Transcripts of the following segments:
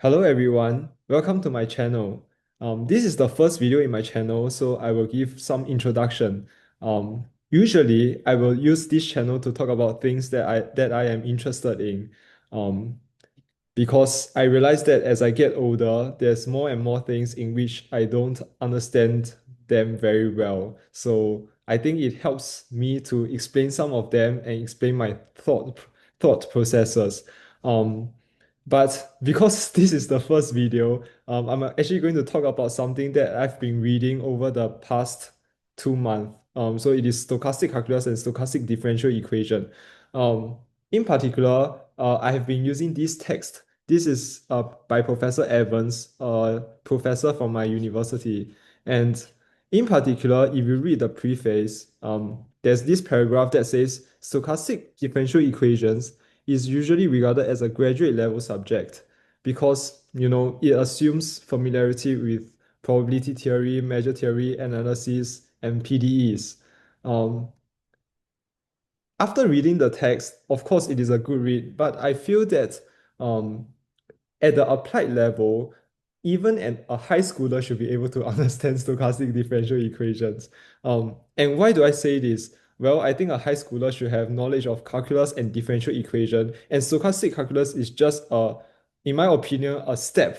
Hello everyone, welcome to my channel. This is the first video in my channel, so I will give some introduction. Usually, I will use this channel to talk about things that I am interested in. Um, because I realize that as I get older, there's more and more things in which I don't understand them very well. So I think it helps me to explain some of them and explain my thought processes. Um, but because this is the first video, I'm actually going to talk about something that I've been reading over the past 2 months. So it is stochastic calculus and stochastic differential equation. In particular, I have been using this text. This is by Professor Evans, a professor from my university. And in particular, if you read the preface, there's this paragraph that says stochastic differential equations is usually regarded as a graduate level subject because it assumes familiarity with probability theory, measure theory, analysis, and PDEs. Um, After reading the text, of course, it is a good read, but I feel that um, at the applied level, even a high schooler should be able to understand stochastic differential equations. And why do I say this? Well, I think a high schooler should have knowledge of calculus and differential equation, and stochastic calculus is just in my opinion, a step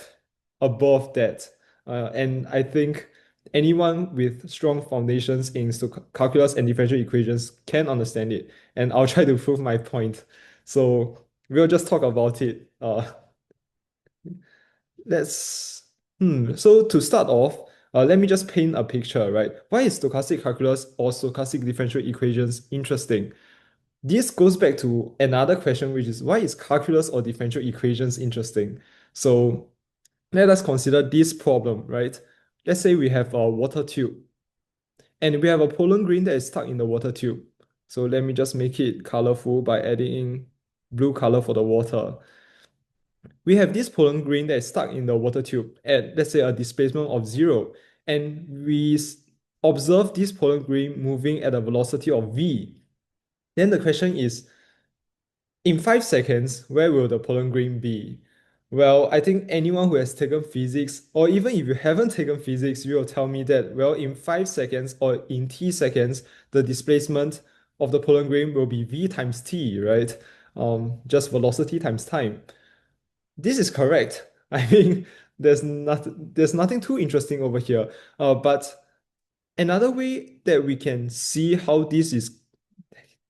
above that. And I think anyone with strong foundations in calculus and differential equations can understand it. And I'll try to prove my point. So we'll just talk about it. Let's So to start off, let me just paint a picture, right? Why is stochastic calculus or stochastic differential equations interesting? This goes back to another question, which is why is calculus or differential equations interesting? So let us consider this problem, right? Let's say we have a water tube and we have a pollen grain that is stuck in the water tube. So let me just make it colorful by adding in blue color for the water. We have this pollen grain that is stuck in the water tube at, let's say, a displacement of 0. And observe this pollen grain moving at a velocity of v. Then the question is, in 5 seconds, where will the pollen grain be? Well, I think anyone who has taken physics, or even if you haven't taken physics, you will tell me that, well, in 5 seconds or in t seconds, the displacement of the pollen grain will be v times t, right? Just velocity times time. This is correct. I mean, there's nothing too interesting over here. But another way that we can see how this is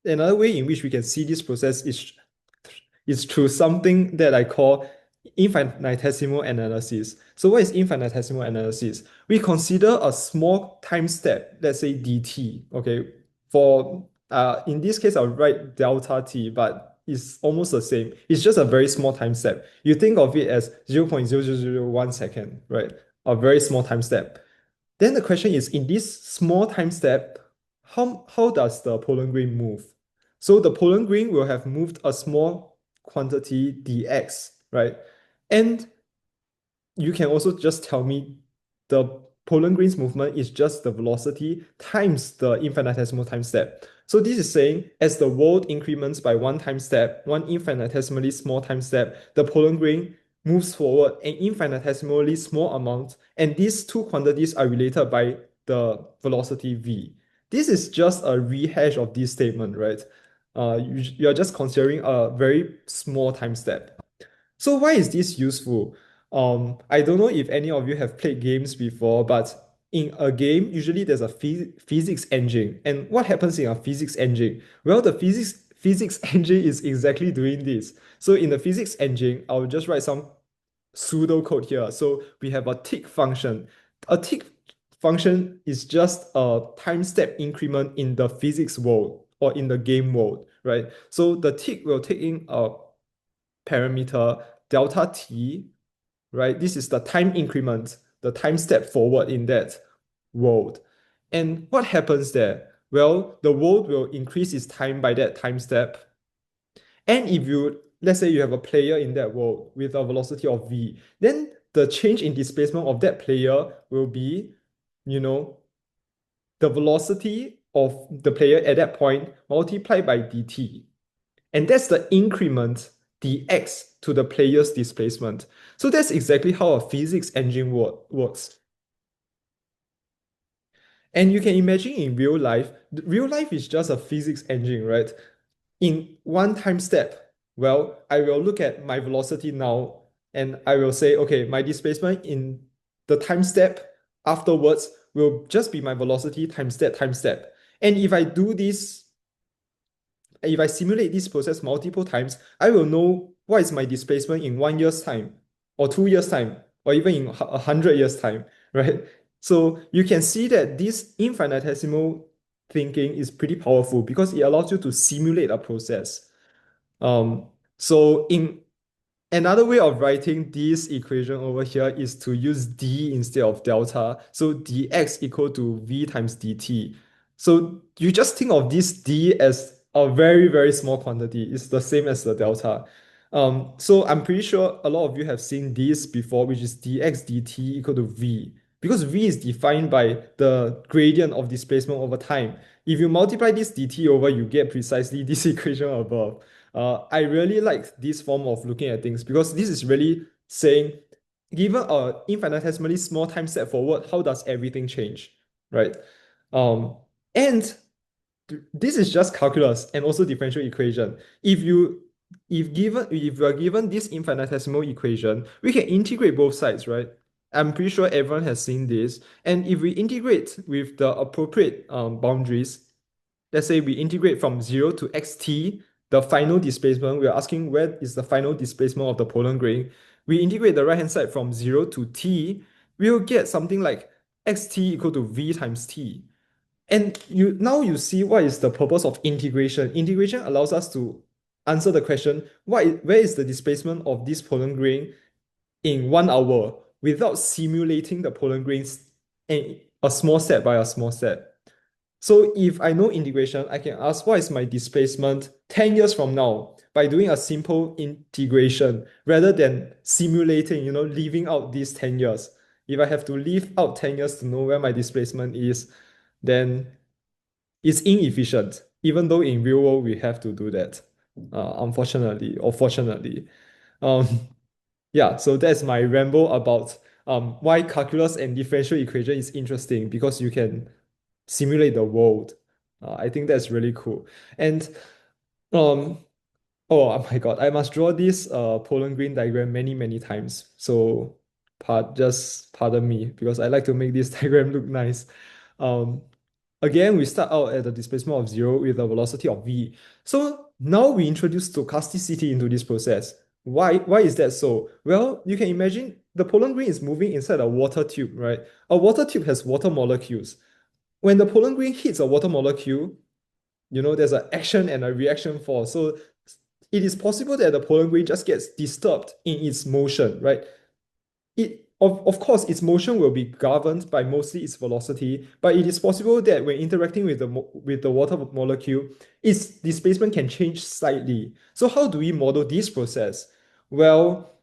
another way in which we can see this process is through something that I call infinitesimal analysis. So what is infinitesimal analysis? We consider a small time step, let's say dt. Okay, for in this case I'll write delta t, but it's almost the same. It's just a very small time step. You think of it as 0.0001 second, right? A very small time step. Then the question is, in this small time step, how does the pollen grain move? So the pollen grain will have moved a small quantity dx, right? And you can also just tell me the pollen grain's movement is just the velocity times the infinitesimal time step. So this is saying as the world increments by one time step, one infinitesimally small time step, the pollen grain moves forward an infinitesimally small amount, and these two quantities are related by the velocity v. This is just a rehash of this statement, right? You're just considering a very small time step. So why is this useful? I don't know if any of you have played games before, but in a game, usually there's a physics engine. And what happens in a physics engine? Well, the physics engine is exactly doing this. So in the physics engine, I'll just write some pseudo code here. So we have a tick function. A tick function is just a time step increment in the physics world or in the game world, right? So the tick will take in a parameter delta t, right? This is the time increment, the time step forward in that world. And what happens there? Well, the world will increase its time by that time step. And if you, let's say you have a player in that world with a velocity of v, then the change in displacement of that player will be, you know, the velocity of the player at that point multiplied by dt. And that's the increment dx to the player's displacement. So that's exactly how a physics engine works. And you can imagine in real life is just a physics engine, right? In one time step, well, I will look at my velocity now and I will say, okay, my displacement in the time step afterwards will just be my velocity times that time step. And if I simulate this process multiple times, I will know what is my displacement in 1 year's time, or 2 years' time, or even in 100 years' time, right? So you can see that this infinitesimal thinking is pretty powerful because it allows you to simulate a process. Um, so in Another way of writing this equation over here is to use d instead of delta. So dx equal to v times dt. So you just think of this d as a very, very small quantity. It's the same as the delta. So I'm pretty sure a lot of you have seen this before, which is dx dt equal to v. Because v is defined by the gradient of displacement over time. If you multiply this dt over, you get precisely this equation above. I really like this form of looking at things because this is really saying, given an infinitesimally small time step forward, how does everything change, right? Um, and this is just calculus and also differential equation. If you are given this infinitesimal equation, we can integrate both sides, right? I'm pretty sure everyone has seen this. And if we integrate with the appropriate boundaries, let's say we integrate from 0 to xt, the final displacement, we are asking where is the final displacement of the pollen grain. We integrate the right hand side from 0 to t, we'll get something like xt equal to v times t. And you see what is the purpose of integration. Integration allows us to answer the question, where is the displacement of this pollen grain in 1 hour without simulating the pollen grains in a small step by a small step. So if I know integration, I can ask what is my displacement 10 years from now by doing a simple integration rather than simulating, leaving out these 10 years. If I have to leave out 10 years to know where my displacement is, then it's inefficient, even though in real world we have to do that, unfortunately or fortunately. Um, yeah, so that's my ramble about why calculus and differential equation is interesting because you can simulate the world. I think that's really cool. And um, oh my God, I must draw this pollen grain diagram many, many times. So just pardon me because I like to make this diagram look nice. Um, Again, we start out at the displacement of 0 with a velocity of v. So now we introduce stochasticity into this process. Why is that so? Well, you can imagine the pollen grain is moving inside a water tube, right? A water tube has water molecules. When the pollen grain hits a water molecule, there's an action and a reaction force. So it is possible that the pollen grain just gets disturbed in its motion, right? Of course, its motion will be governed by mostly its velocity, but it is possible that when interacting with the water molecule, its displacement can change slightly. So how do we model this process? Well,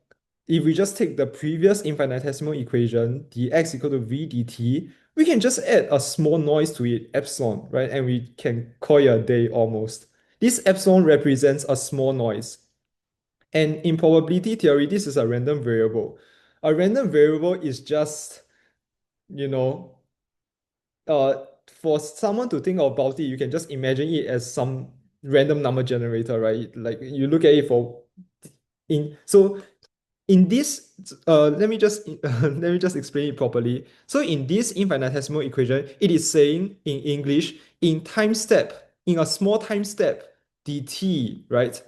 if we just take the previous infinitesimal equation, dx equal to v dt, we can just add a small noise to it, epsilon, right? And we can call it a day almost. This epsilon represents a small noise. And in probability theory, this is a random variable. A random variable is just, you know, for someone to think about it, you can just imagine it as some random number generator, right? Like you look at it so in this, let me just explain it properly. So in this infinitesimal equation, it is saying in English, in a small time step, dt, right?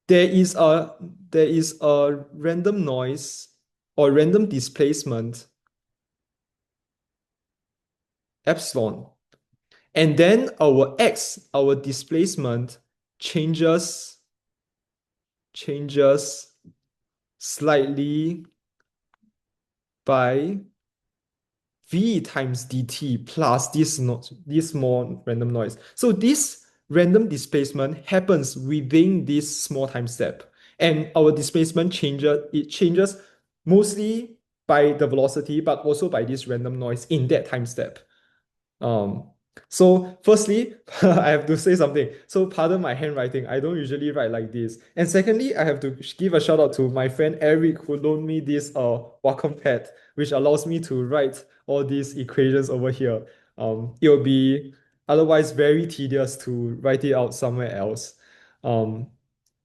There is a there is a random noise or random displacement epsilon. And then our displacement changes slightly by v times dt plus this small random noise. So this random displacement happens within this small time step. And our displacement changes mostly by the velocity, but also by this random noise in that time step. Um, So, firstly, I have to say something. So, pardon my handwriting. I don't usually write like this. And secondly, I have to give a shout out to my friend Eric who loaned me this Wacom pad, which allows me to write all these equations over here. It will be otherwise very tedious to write it out somewhere else. Um,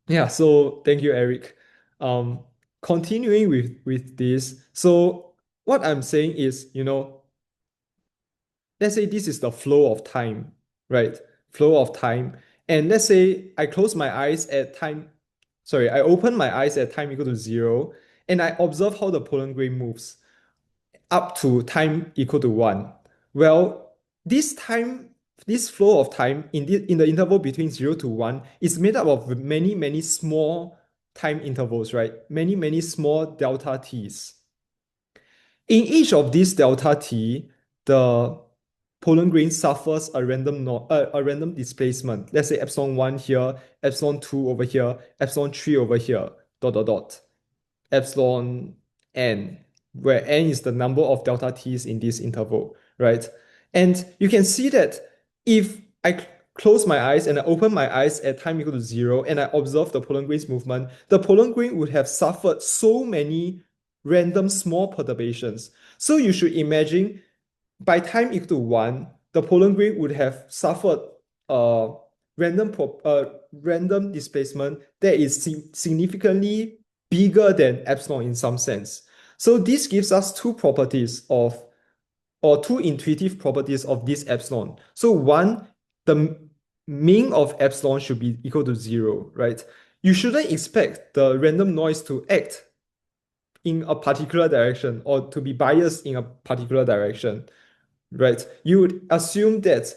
yeah. So, thank you, Eric. Um, Continuing with this. So, what I'm saying is, let's say this is the flow of time, right? Flow of time. And let's say I close my eyes at time, sorry, I open my eyes at time equal to zero, and I observe how the pollen grain moves up to time equal to one. Well, this time, this flow of time in the interval between zero to one is made up of many, many small time intervals, right? Many, many small delta t's. In each of these delta t, the pollen grain suffers a random a random displacement. Let's say epsilon 1 here, epsilon 2 over here, epsilon 3 over here, dot dot dot, epsilon n, where n is the number of delta t's in this interval, right? And you can see that if I close my eyes and I open my eyes at time equal to zero and I observe the pollen grain's movement, the pollen grain would have suffered so many random small perturbations. So you should imagine by time equal to one, the pollen grain would have suffered a random displacement that is significantly bigger than epsilon in some sense. So this gives us two properties of, or two intuitive properties of this epsilon. So one, the mean of epsilon should be equal to zero, right? You shouldn't expect the random noise to act in a particular direction or to be biased in a particular direction, right? You would assume that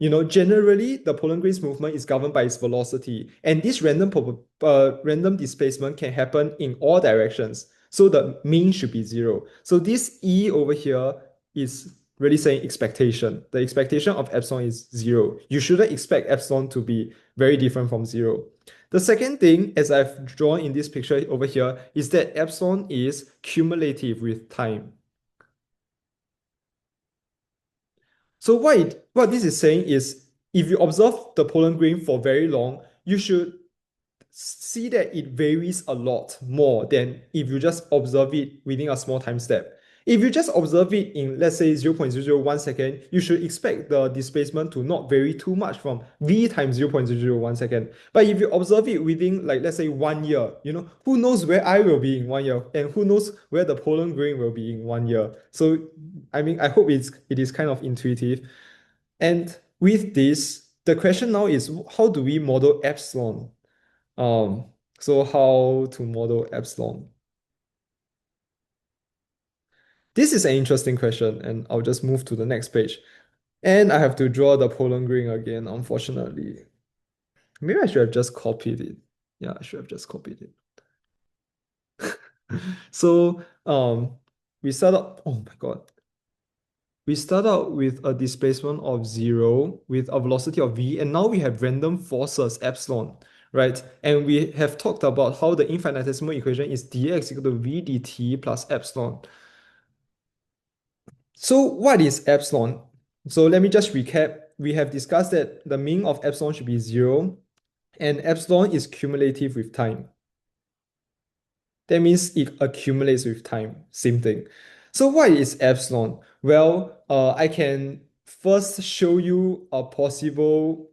generally the pollen grain's movement is governed by its velocity, and this random displacement can happen in all directions. So the mean should be zero. So this E over here is really saying expectation. The expectation of epsilon is zero. You shouldn't expect epsilon to be very different from zero. The second thing, as I've drawn in this picture over here, is that epsilon is cumulative with time. So what this is saying is if you observe the pollen grain for very long, you should see that it varies a lot more than if you just observe it within a small time step. If you just observe it in, let's say, 0.001 second, you should expect the displacement to not vary too much from v times 0.001 second. But if you observe it within, like, let's say 1 year, who knows where I will be in 1 year and who knows where the pollen grain will be in 1 year. So, I mean, I hope it is kind of intuitive. And with this, the question now is how do we model epsilon? Um, so how to model epsilon? This is an interesting question, and I'll just move to the next page. And I have to draw the pollen grain again, unfortunately. Maybe I should have just copied it. Yeah, I should have just copied it. So we start out, oh my God. We start out with a displacement of zero with a velocity of v, and now we have random forces epsilon, right? And we have talked about how the infinitesimal equation is dx equal to v dt plus epsilon. So what is epsilon? So let me just recap. We have discussed that the mean of epsilon should be zero, and epsilon is cumulative with time. That means it accumulates with time. Same thing. So what is epsilon? Well, I can first show you a possible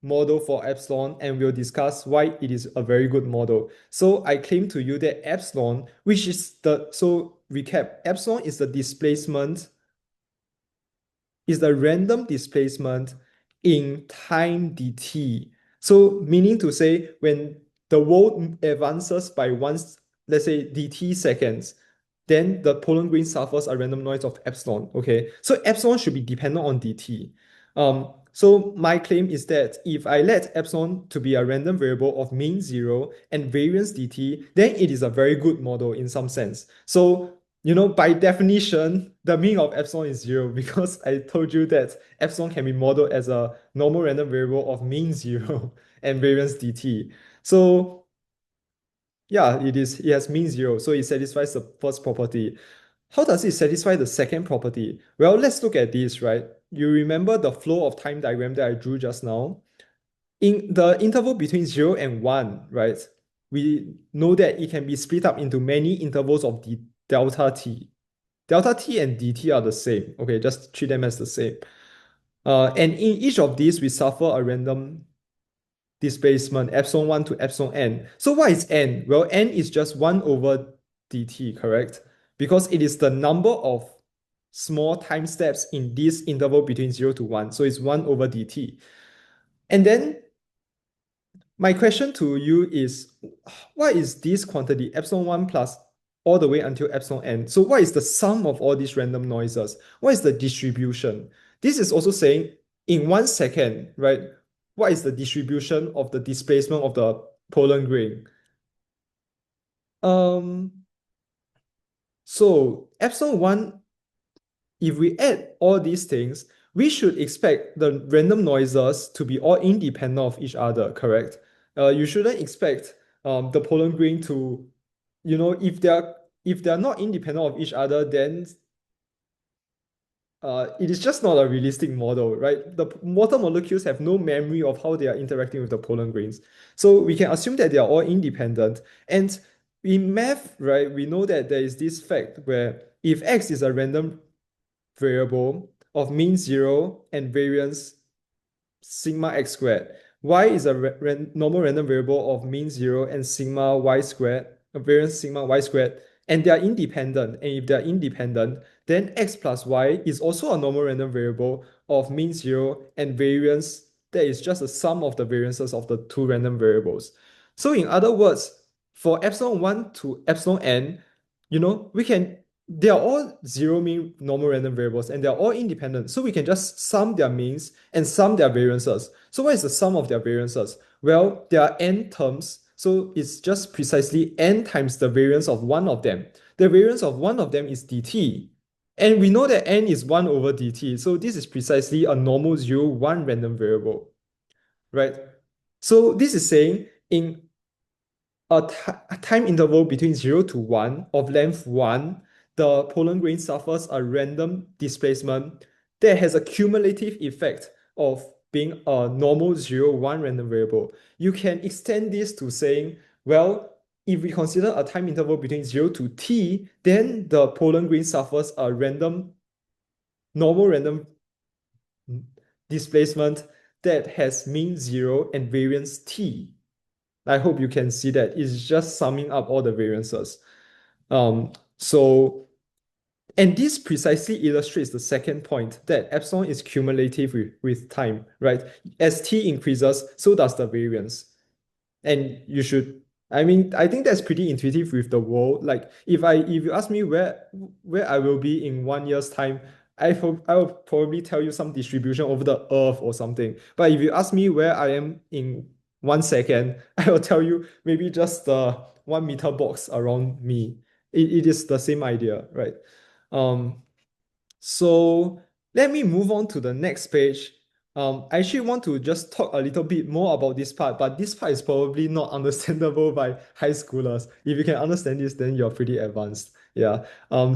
model for epsilon and we'll discuss why it is a very good model. So I claim to you that epsilon, which is so recap, epsilon is the displacement, is the random displacement in time dt. So meaning to say when the world advances by once, let's say dt seconds, then the pollen grain suffers a random noise of epsilon. Okay, so epsilon should be dependent on dt. So my claim is that if I let epsilon to be a random variable of mean zero and variance dt, then it is a very good model in some sense. So by definition, the mean of epsilon is zero because I told you that epsilon can be modeled as a normal random variable of mean zero and variance dt. So yeah, it has mean zero, so it satisfies the first property. How does it satisfy the second property? Well, let's look at this, right? you remember the flow of time diagram that I drew just now? In the interval between 0 and 1, right? We know that it can be split up into many intervals of the delta t. Delta t and dt are the same. Okay, just treat them as the same. And in each of these, we suffer a random displacement epsilon 1 to epsilon n. So what is n? Well, n is just 1 over dt, correct? Because it is the number of small time steps in this interval between 0 to 1. So it's 1 over dt. And then my question to you is, what is this quantity, epsilon 1 plus all the way until epsilon n? So what is the sum of all these random noises? What is the distribution? This is also saying in 1 second, right? What is the distribution of the displacement of the pollen grain? Um, so epsilon 1, if we add all these things, we should expect the random noises to be all independent of each other, correct? You shouldn't expect the pollen grain to, if they're not independent of each other, then it is just not a realistic model, right? The water molecules have no memory of how they are interacting with the pollen grains. So we can assume that they are all independent. And in math, right, we know that there is this fact where if x is a random variable of mean 0 and variance sigma x squared. Y is a normal random variable of mean 0 and sigma y squared, a variance sigma y squared, and they are independent. And if they are independent, then x plus y is also a normal random variable of mean 0 and variance that is just a sum of the variances of the two random variables. So in other words, for epsilon 1 to epsilon n, they are all zero mean normal random variables and they're all independent. So we can just sum their means and sum their variances. So what is the sum of their variances? Well, there are n terms. So it's just precisely n times the variance of one of them. The variance of one of them is dt. And we know that n is 1 over dt. So this is precisely a normal 0, 1 random variable, right? So this is saying in a time interval between 0 to 1 of length 1, the pollen grain suffers a random displacement that has a cumulative effect of being a normal 0, 1 random variable. You can extend this to saying, well, if we consider a time interval between 0 to t, then the pollen grain suffers a normal random displacement that has mean 0 and variance t. I hope you can see that it's just summing up all the variances. So, and this precisely illustrates the second point that epsilon is cumulative with time, right? As t increases, so does the variance. And I think that's pretty intuitive with the world. Like if you ask me where I will be in 1 year's time, I will probably tell you some distribution over the earth or something. But if you ask me where I am in 1 second, I will tell you maybe just the 1 meter box around me. It is the same idea, right? Um, so let me move on to the next page. I actually want to just talk a little bit more about this part, but this part is probably not understandable by high schoolers. If you can understand this, then you're pretty advanced. Yeah.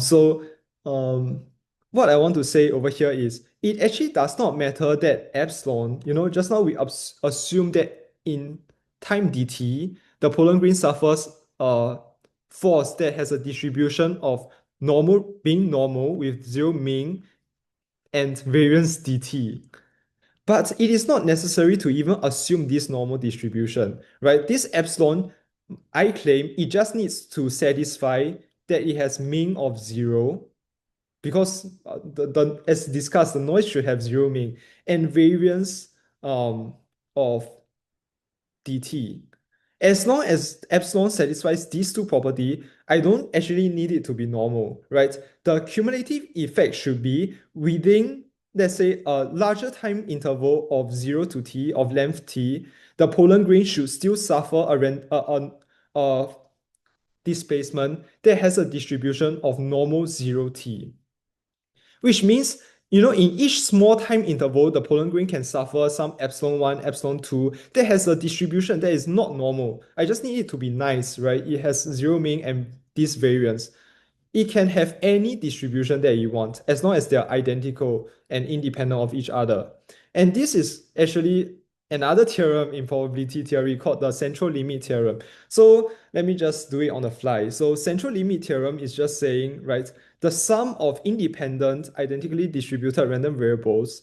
So what I want to say over here is it actually does not matter that epsilon, just now we assume that in time dt, the pollen grain suffers a force that has a distribution of normal being normal with zero mean and variance dt. But it is not necessary to even assume this normal distribution, right? This epsilon, I claim it just needs to satisfy that it has mean of 0 because as discussed, the noise should have 0 mean and variance of dt. As long as epsilon satisfies these two properties, I don't actually need it to be normal, right? The cumulative effect should be within, let's say, a larger time interval of 0 to t of length t, the pollen grain should still suffer a displacement that has a distribution of normal 0 t, which means in each small time interval, the pollen grain can suffer some epsilon 1, epsilon 2 that has a distribution that is not normal. I just need it to be nice, right? It has zero mean and this variance. it can have any distribution that you want as long as they are identical and independent of each other. And this is actually another theorem in probability theory called the central limit theorem. So let me just do it on the fly. So central limit theorem is just saying, right, the sum of independent, identically distributed random variables,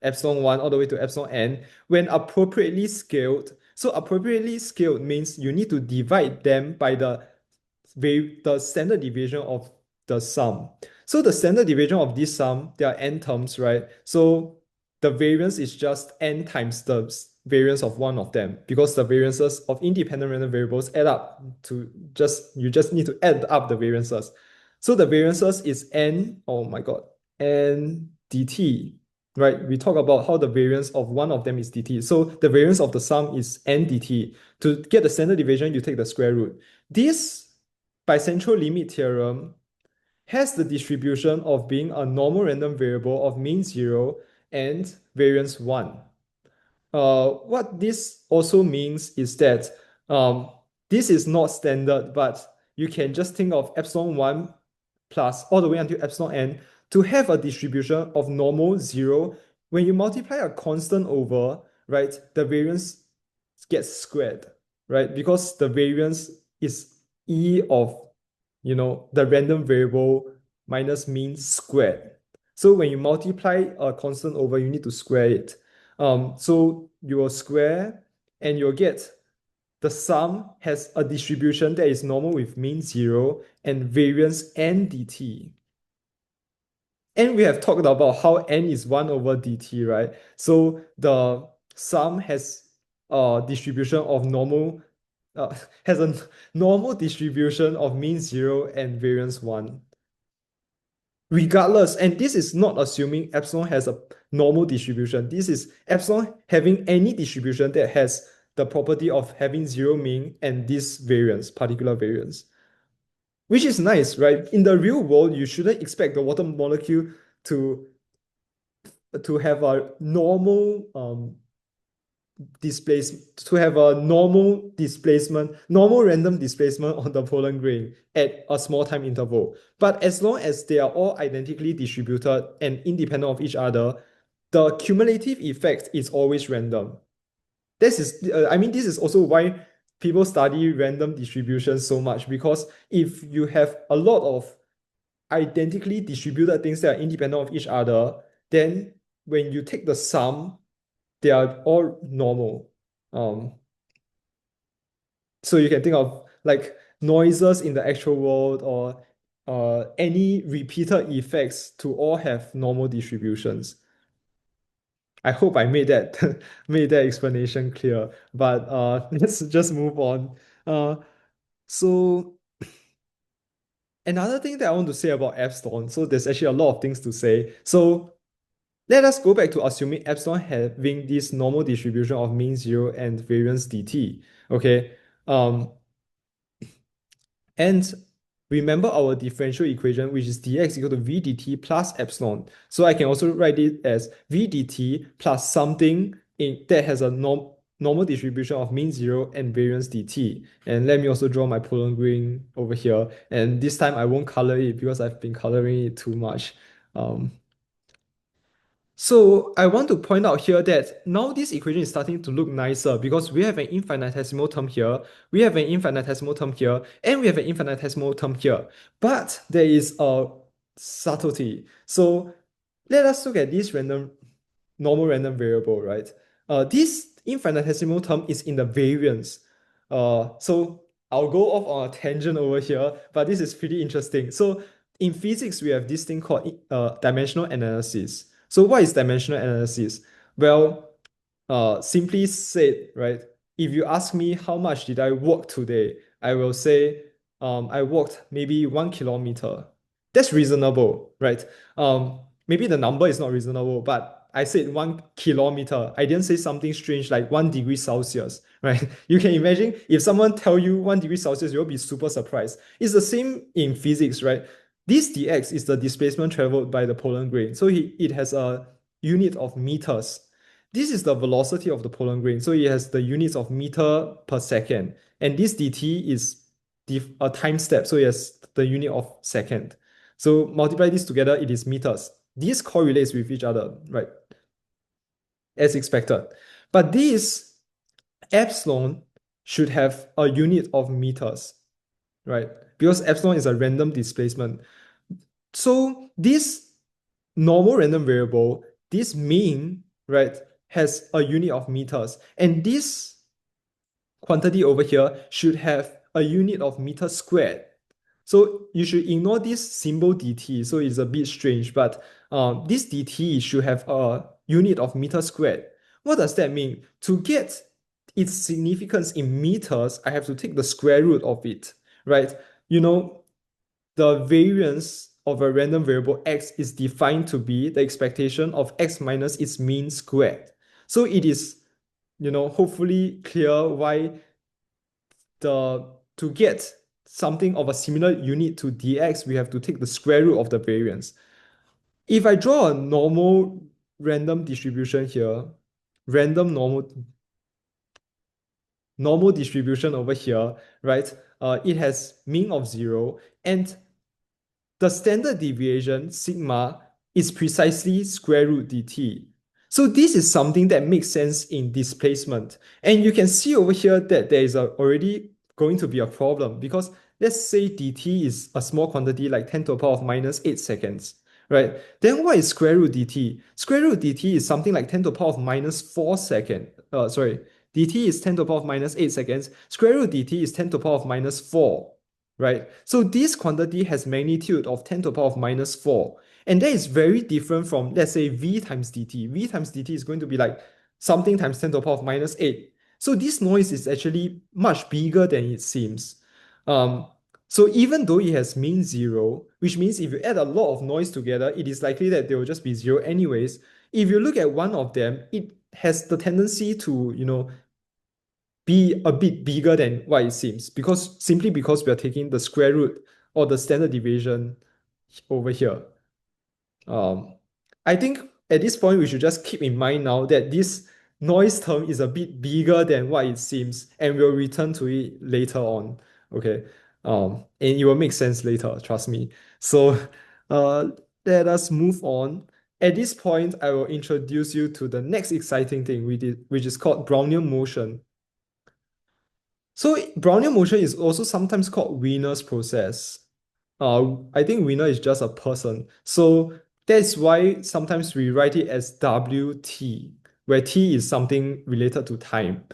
epsilon 1 all the way to epsilon n, when appropriately scaled. So appropriately scaled means you need to divide them by the standard deviation of the sum. So the standard deviation of this sum, there are n terms, right? So the variance is just n times the variance of one of them, because the variances of independent random variables add up to you just need to add up the variances. So the variances is n, oh my god, n dt, right? We talk about how the variance of one of them is dt. So the variance of the sum is n dt. To get the standard deviation, you take the square root. This bicentral limit theorem has the distribution of being a normal random variable of mean 0 and variance 1. What this also means is that this is not standard, but you can just think of epsilon 1 plus all the way until epsilon n to have a distribution of normal 0. When you multiply a constant over, right, the variance gets squared, right? Because the variance is e of, the random variable minus mean squared. So when you multiply a constant over, you need to square it. So you will square and you'll get the sum has a distribution that is normal with mean 0 and variance n dt. And we have talked about how n is 1 over dt, right? So the sum has a distribution of normal, has a normal distribution of mean 0 and variance 1. Regardless, and this is not assuming epsilon has a normal distribution. This is epsilon having any distribution that has the property of having 0 mean and this variance, particular variance. Which is nice, right? In the real world, you shouldn't expect the water molecule to have a normal to have a normal random displacement on the Poland grain at a small time interval. But as long as they are all identically distributed and independent of each other, the cumulative effect is always random. This is also why people study random distribution so much, because if you have a lot of identically distributed things that are independent of each other, then when you take the sum, they are all normal. So you can think of like noises in the actual world or any repeated effects to all have normal distributions. I hope I made that made that explanation clear. But let's just move on. So another thing that I want to say about epsilon, so there's actually a lot of things to say. So let us go back to assuming epsilon having this normal distribution of mean 0 and variance dt. Okay. And remember our differential equation, which is dx equal to v dt plus epsilon. So I can also write it as v dt plus something that has a normal distribution of mean 0 and variance dt. And let me also draw my Poland grain over here. And this time I won't color it because I've been coloring it too much. So I want to point out here that now this equation is starting to look nicer because we have an infinitesimal term here, we have an infinitesimal term here, and we have an infinitesimal term here. But there is a subtlety. So let us look at this normal random variable, right? This infinitesimal term is in the variance. So I'll go off on a tangent over here, but this is pretty interesting. So in physics, we have this thing called dimensional analysis. So what is dimensional analysis? Well, simply said, right? If you ask me how much did I walk today, I will say I walked maybe 1 kilometer. That's reasonable, right? Maybe the number is not reasonable, but I said 1 kilometer. I didn't say something strange like 1 degree Celsius, right? You can imagine if someone tell you 1 degree Celsius, you'll be super surprised. It's the same in physics, right? This dx is the displacement traveled by the Poland grain. So it has a unit of meters. This is the velocity of the Poland grain. So it has the units of meter per second. And this dt is a time step, so it has the unit of second. So multiply this together, it is meters. This correlates with each other, right? As expected. But this epsilon should have a unit of meters, right? Because epsilon is a random displacement. So this normal random variable, this mean, right, has a unit of meters. And this quantity over here should have a unit of meter squared. So you should ignore this symbol dt. So it's a bit strange, but this dt should have a unit of meter squared. What does that mean? To get its significance in meters, I have to take the square root of it, right? You know, the variance of a random variable x is defined to be the expectation of x minus its mean squared. So it is, hopefully clear why to get something of a similar unit to dx, we have to take the square root of the variance. If I draw a normal random distribution here, random normal distribution over here, right? It has mean of 0, and the standard deviation, sigma, is precisely square root dt. So this is something that makes sense in displacement. And you can see over here that there is already going to be a problem because let's say dt is a small quantity like 10 to the power of minus 8 seconds, right? Then what is square root dt? Square root dt is something like 10 to the power of minus 4 seconds. Dt is 10 to the power of minus 8 seconds. Square root dt is 10 to the power of minus 4, right? So this quantity has magnitude of 10 to the power of minus 4. And that is very different from, let's say, v times dt. V times dt is going to be like something times 10 to the power of minus 8. So this noise is actually much bigger than it seems. Um, so even though it has mean 0, which means if you add a lot of noise together, it is likely that they will just be 0 anyways. If you look at one of them, it has the tendency to, be a bit bigger than what it seems simply because we are taking the square root or the standard deviation over here. I think at this point we should just keep in mind now that this noise term is a bit bigger than what it seems, and we'll return to it later on. Okay, and it will make sense later, trust me. So, let us move on. At this point, I will introduce you to the next exciting thing which is called Brownian motion. So Brownian motion is also sometimes called Wiener's process. I think Wiener is just a person. So that's why sometimes we write it as WT, where T is something related to time.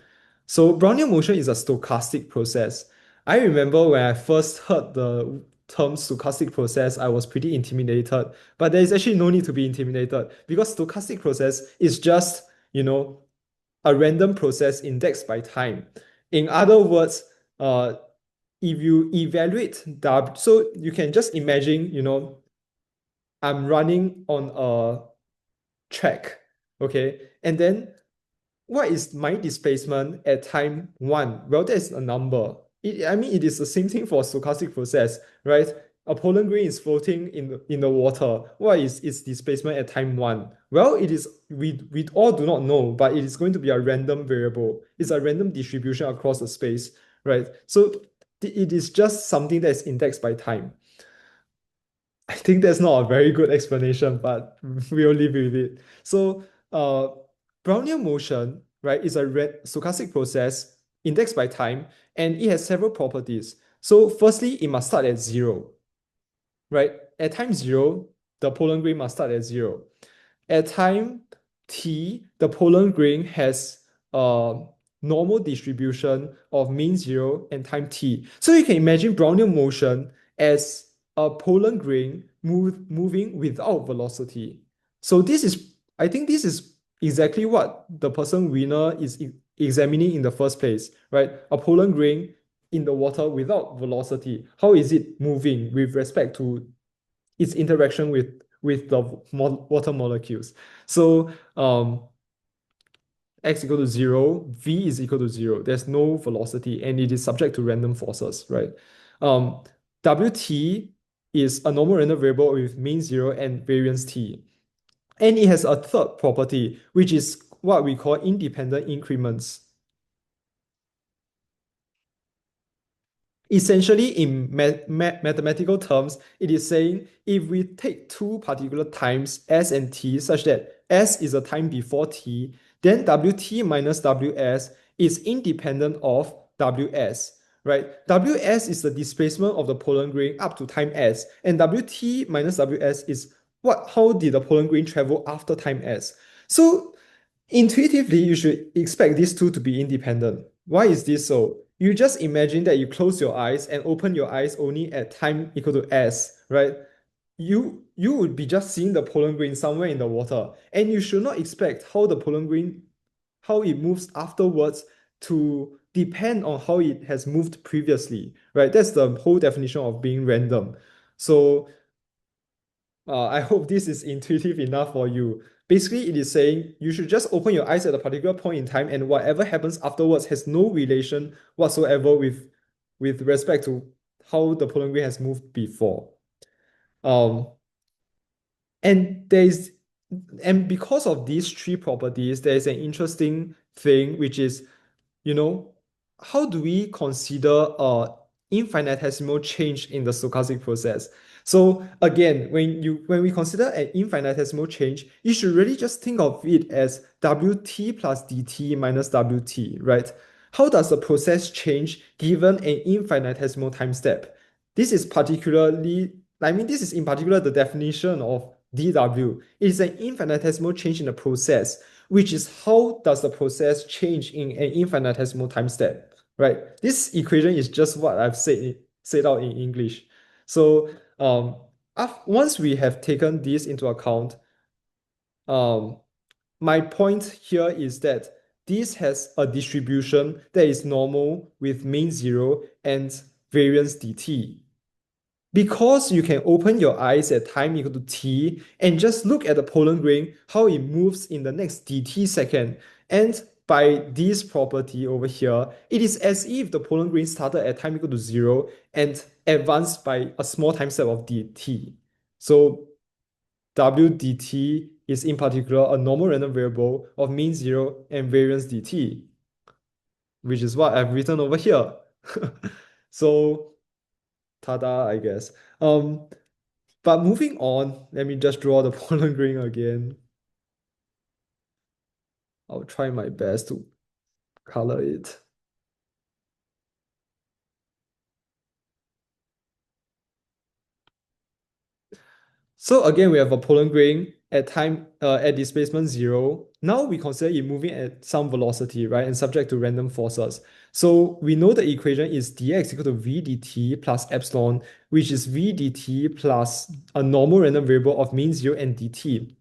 So Brownian motion is a stochastic process. I remember when I first heard the term stochastic process, I was pretty intimidated. But there is actually no need to be intimidated because stochastic process is just, a random process indexed by time. In other words, if you evaluate W, so you can just imagine, I'm running on a track, okay? And then what is my displacement at time 1? Well, that's a number. It is the same thing for a stochastic process, right? A pollen grain is floating in the water. What is its displacement at time 1? Well, it is we all do not know, but it is going to be a random variable. It's a random distribution across the space, right? So it is just something that is indexed by time. I think that's not a very good explanation, but we'll live with it. So, Brownian motion, right, is a stochastic process indexed by time, and it has several properties. So, firstly, it must start at 0, right? At time 0, the pollen grain must start at 0. At time t, the pollen grain has a normal distribution of mean 0 and time t. So you can imagine Brownian motion as a pollen grain moving without velocity. So I think this is exactly what the person Wiener is examining in the first place, right? A pollen grain in the water without velocity. How is it moving with respect to its interaction with the water molecules? So x equal to 0, v is equal to 0. There's no velocity and it is subject to random forces, right? Wt is a normal random variable with mean 0 and variance t. And it has a third property, which is what we call independent increments. Essentially, in mathematical terms, it is saying if we take two particular times s and t such that s is a time before t, then wt minus ws is independent of ws, right? Ws is the displacement of the Poland grain up to time s, and wt minus ws is how did the Poland grain travel after time s. So intuitively, you should expect these two to be independent. Why is this so? You just imagine that you close your eyes and open your eyes only at time equal to s, right? You would be just seeing the pollen grain somewhere in the water, and you should not expect how the pollen grain, how it moves afterwards to depend on how it has moved previously, right? That's the whole definition of being random. So I hope this is intuitive enough for you. Basically, it is saying you should just open your eyes at a particular point in time, and whatever happens afterwards has no relation whatsoever with respect to how the pollen grain has moved before. Um, and there is, and because of these three properties, there is an interesting thing, which is, you know, how do we consider infinitesimal change in the stochastic process? So again, when we consider an infinitesimal change, you should really just think of it as Wt plus dt minus Wt, right? How does the process change given an infinitesimal time step? This is particularly, I mean, this is in particular the definition of dw. It is an infinitesimal change in the process, which is how does the process change in an infinitesimal time step, right? This equation is just what I've said out in English. So once we have taken this into account, um, my point here is that this has a distribution that is normal with mean zero and variance dt. Because you can open your eyes at time equal to t and just look at the pollen grain, how it moves in the next dt second. And by this property over here, it is as if the pollen grain started at time equal to 0 and advanced by a small time step of dt. So w dt is in particular a normal random variable of mean 0 and variance dt, which is what I've written over here. So, tada, I guess. But moving on, let me just draw the pollen grain again. I'll try my best to color it. So again, we have a pollen grain at time at displacement 0. Now we consider it moving at some velocity, right, and subject to random forces. So we know the equation is dx equal to v dt plus epsilon, which is v dt plus a normal random variable of mean 0 and dt.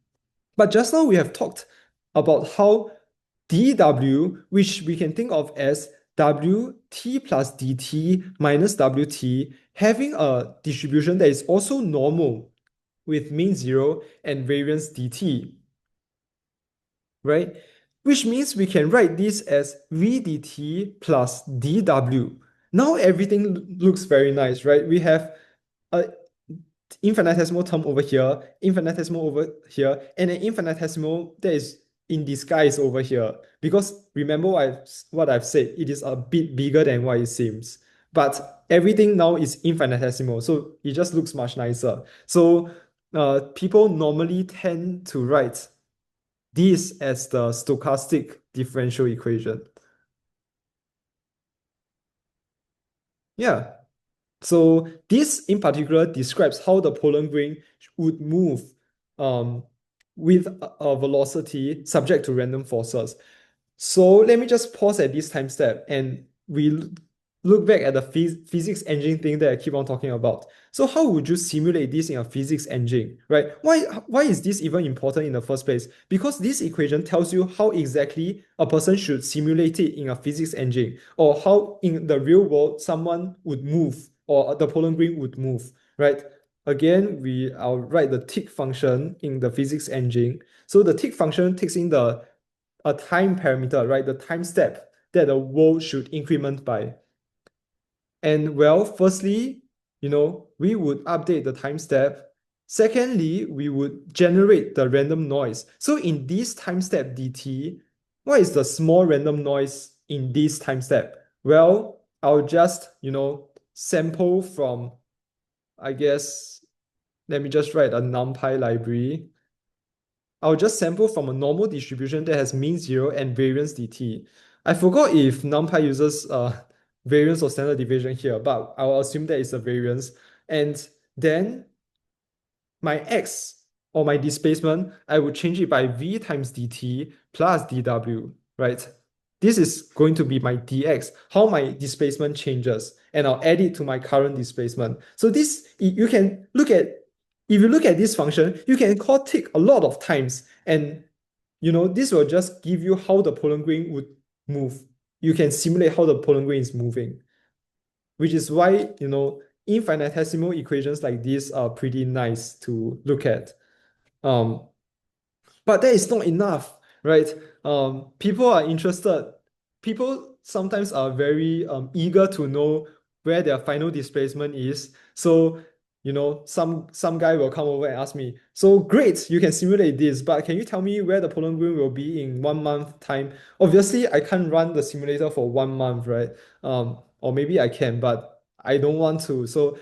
But just now we have talked about how dw, which we can think of as wt plus dt minus wt, having a distribution that is also normal with mean 0 and variance dt, right? Which means we can write this as v dt plus dw. Now everything looks very nice, right? We have a infinitesimal term over here, infinitesimal over here, and an infinitesimal that is in disguise over here. Because remember what I've said, it is a bit bigger than what it seems. But everything now is infinitesimal, so it just looks much nicer. So people normally tend to write this as the stochastic differential equation. Yeah. So this in particular describes how the pollen grain would move um, with a velocity subject to random forces. So let me just pause at this time step and we look back at the physics engine thing that I keep on talking about. So how would you simulate this in a physics engine, right? Why is this even important in the first place? Because this equation tells you how exactly a person should simulate it in a physics engine, or how in the real world someone would move, or the pollen grain would move, right? Again, I'll write the tick function in the physics engine. So the tick function takes in a time parameter, right? The time step that the world should increment by. And well, firstly, we would update the time step. Secondly, we would generate the random noise. So in this time step dt, what is the small random noise in this time step? Well, I'll just, sample from, I guess, let me just write a NumPy library. I'll just sample from a normal distribution that has mean zero and variance dt. I forgot if NumPy uses variance or standard deviation here, but I'll assume that it's a variance. And then my x or my displacement, I would change it by v times dt plus dw, right? This is going to be my dx, how my displacement changes, and I'll add it to my current displacement. So this, you can look at, if you look at this function, you can call tick a lot of times, and this will just give you how the pollen grain would move. You can simulate how the pollen grain is moving, which is why, infinitesimal equations like this are pretty nice to look at. Um, but that is not enough, right? People are interested. People sometimes are very eager to know where their final displacement is. So, some guy will come over and ask me, so great, you can simulate this, but can you tell me where the pollen grain will be in 1 month time? Obviously, I can't run the simulator for 1 month, right? Or maybe I can, but I don't want to. So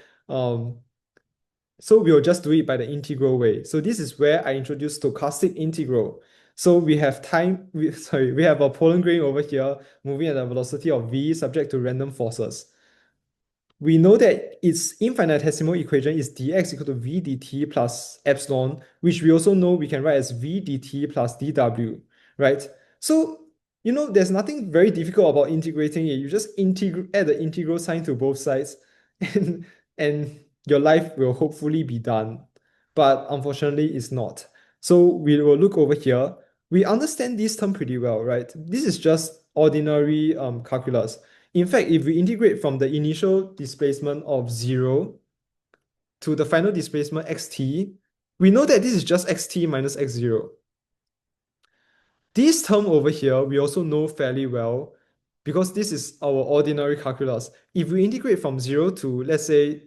we'll just do it by the integral way. So this is where I introduce stochastic integral. So we have we have a pollen grain over here moving at a velocity of v subject to random forces. We know that its infinitesimal equation is dx equal to v dt plus epsilon, which we also know we can write as v dt plus dw, right? So, there's nothing very difficult about integrating it. You just add the integral sign to both sides, and, and your life will hopefully be done. But unfortunately, it's not. So we will look over here. We understand this term pretty well, right? This is just ordinary calculus. In fact, if we integrate from the initial displacement of 0 to the final displacement xt, we know that this is just xt minus x0. This term over here, we also know fairly well because this is our ordinary calculus. If we integrate from 0 to, let's say,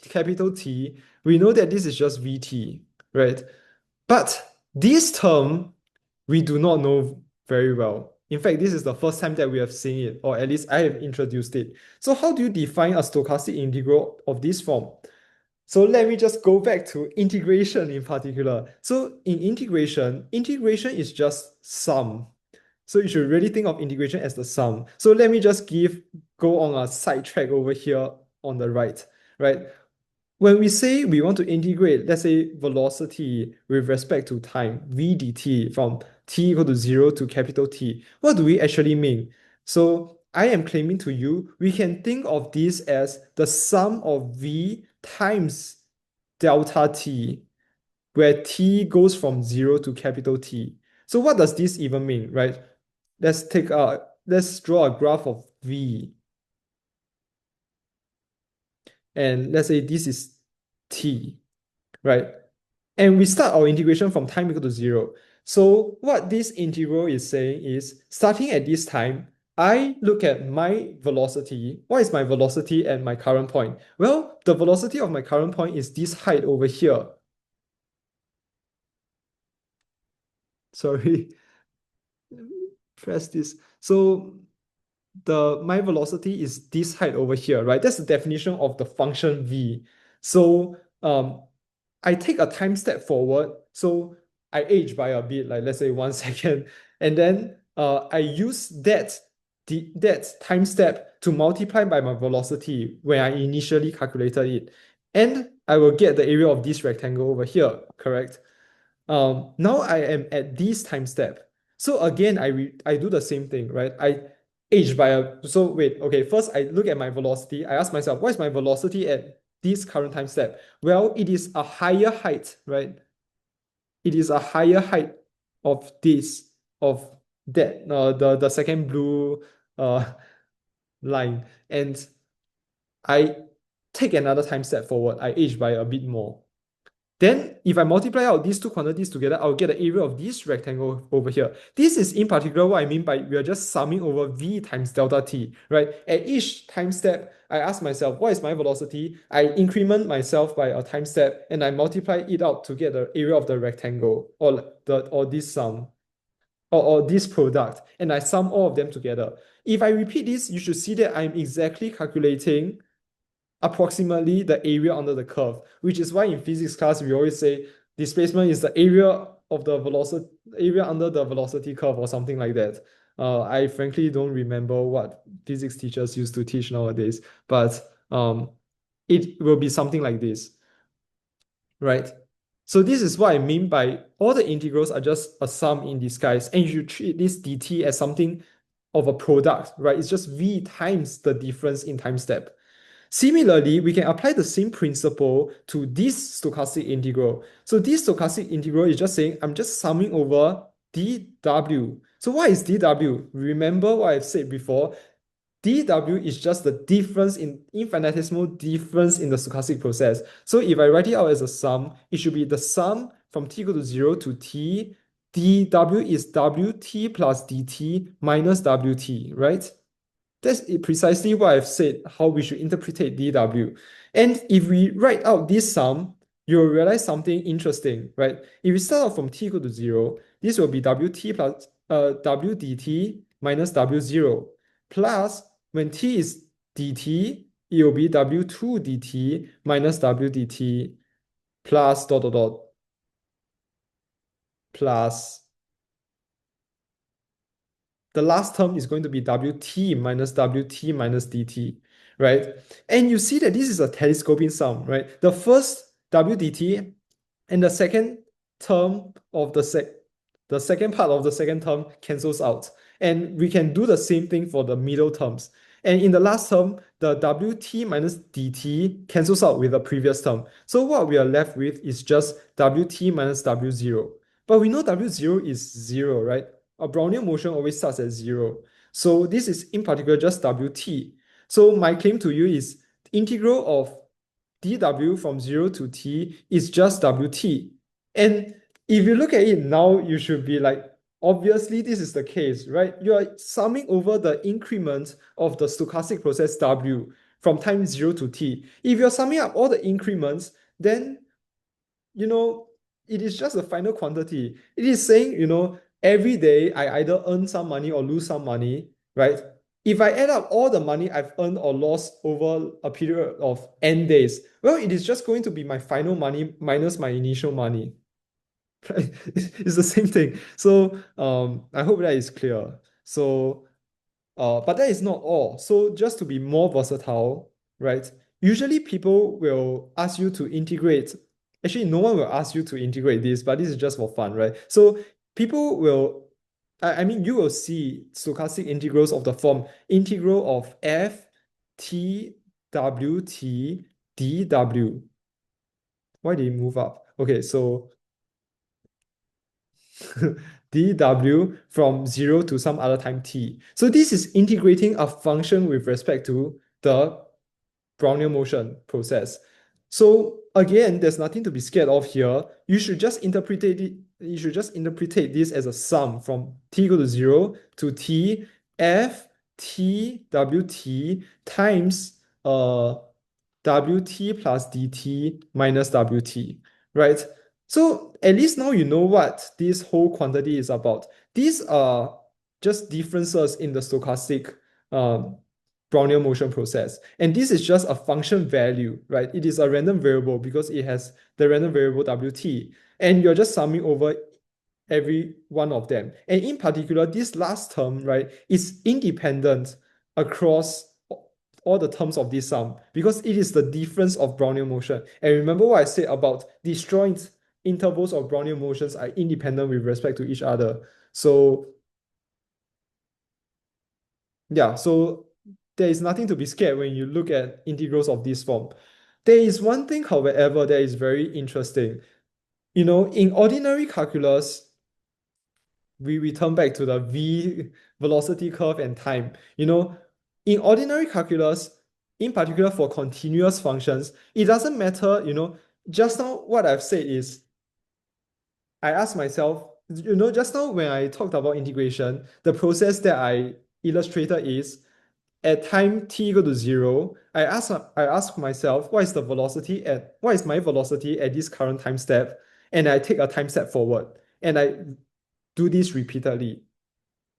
capital T, we know that this is just Vt, right? But this term, we do not know very well. In fact, this is the first time that we have seen it, or at least I have introduced it. So how do you define a stochastic integral of this form? So let me just go back to integration in particular. So in integration is just sum. So you should really think of integration as the sum. So let me just go on a sidetrack over here on the right? When we say we want to integrate, let's say velocity with respect to time, v dt from t equal to 0 to capital T, what do we actually mean? So I am claiming to you, we can think of this as the sum of v times delta t, where t goes from 0 to capital T. So what does this even mean, right? Let's draw a graph of v. And let's say this is t, right? And we start our integration from time equal to 0. So what this integral is saying is, starting at this time, I look at my velocity. What is my velocity at my current point? Well, the velocity of my current point is this height over here. Sorry, press this. So my velocity is this height over here, right? That's the definition of the function v. So I take a time step forward. So I age by a bit, like let's say 1 second, and then I use that time step to multiply by my velocity when I initially calculated it, and I will get the area of this rectangle over here, correct? Now I am at this time step. So again, I do the same thing, right? I age by so wait, okay, first I look at my velocity. I ask myself, what is my velocity at this current time step? Well, it is a higher height, right? It is a higher height of this, of that, the second blue line. And I take another time step forward. I age by a bit more. Then if I multiply out these two quantities together, I'll get the area of this rectangle over here. This is in particular what I mean by we are just summing over v times delta t, right? At each time step, I ask myself, what is my velocity? I increment myself by a time step and I multiply it out to get the area of the rectangle or this sum or this product, and I sum all of them together. If I repeat this, you should see that I'm exactly calculating approximately the area under the curve, which is why in physics class we always say displacement is the area of the velocity area under the velocity curve or something like that. I frankly don't remember what physics teachers used to teach nowadays, but it will be something like this, right? So this is what I mean by all the integrals are just a sum in disguise, and you should treat this dt as something of a product, right? It's just v times the difference in time step. Similarly, we can apply the same principle to this stochastic integral. So this stochastic integral is just saying I'm just summing over dw. So what is dw? Remember what I've said before, dw is just the difference in infinitesimal difference in the stochastic process. So if I write it out as a sum, it should be the sum from t equal to 0 to t. dw is wt plus dt minus wt, right? That's precisely what I've said, how we should interpret dw. And if we write out this sum, you'll realize something interesting, right? If we start off from t equal to 0, this will be wt plus w dt minus w0 plus when t is dt, it will be w2 dt minus w dt plus dot dot dot plus the last term is going to be wt minus dt, right? And you see that this is a telescoping sum, right? The first wdt and the second term of the second part of the second term cancels out. And we can do the same thing for the middle terms. And in the last term, the wt minus dt cancels out with the previous term. So what we are left with is just wt minus w0. But we know w0 is 0, right? A Brownian motion always starts at 0. So this is in particular just wt. So my claim to you is integral of dw from 0 to t is just wt. And if you look at it now, you should be like, obviously this is the case, right? You are summing over the increment of the stochastic process w from time 0 to t. If you're summing up all the increments, then you know, it is just a final quantity. It is saying, every day I either earn some money or lose some money, right? If I add up all the money I've earned or lost over a period of n days, well, it is just going to be my final money minus my initial money. Right? It's the same thing. So I hope that is clear. So but that is not all. So just to be more versatile, right? Usually people will ask you to integrate. Actually, no one will ask you to integrate this, but this is just for fun, right? So people will, I mean, you will see stochastic integrals of the form integral of f t w t dw. Why did it move up? Okay, so dw from 0 to some other time t. So this is integrating a function with respect to the Brownian motion process. So again, there's nothing to be scared of here. You should just interpret this as a sum from t equal to 0 to t f t w t times wt plus dt minus wt, right? So at least now you know what this whole quantity is about. These are just differences in the stochastic um, Brownian motion process. And this is just a function value, right? It is a random variable because it has the random variable wt. And you're just summing over every one of them. And in particular, this last term, right, is independent across all the terms of this sum because it is the difference of Brownian motion. And remember what I said about disjoint intervals of Brownian motions are independent with respect to each other. So yeah, so there is nothing to be scared when you look at integrals of this form. There is one thing, however, that is very interesting. In ordinary calculus, we return back to the v velocity curve and time. In ordinary calculus, in particular for continuous functions, it doesn't matter, just now what I've said is I asked myself, just now when I talked about integration, the process that I illustrated is at time t equal to 0, I ask myself, what is my velocity at this current time step? And I take a time step forward and I do this repeatedly.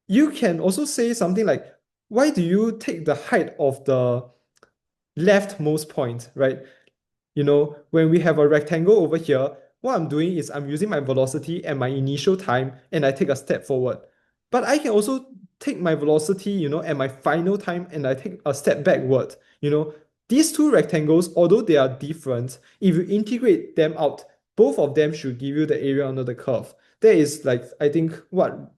You can also say something like, why do you take the height of the leftmost point, right? When we have a rectangle over here, what I'm doing is I'm using my velocity and my initial time and I take a step forward. But I can also take my velocity, and my final time and I take a step backward. These two rectangles, although they are different, if you integrate them out, both of them should give you the area under the curve. That is like, I think, what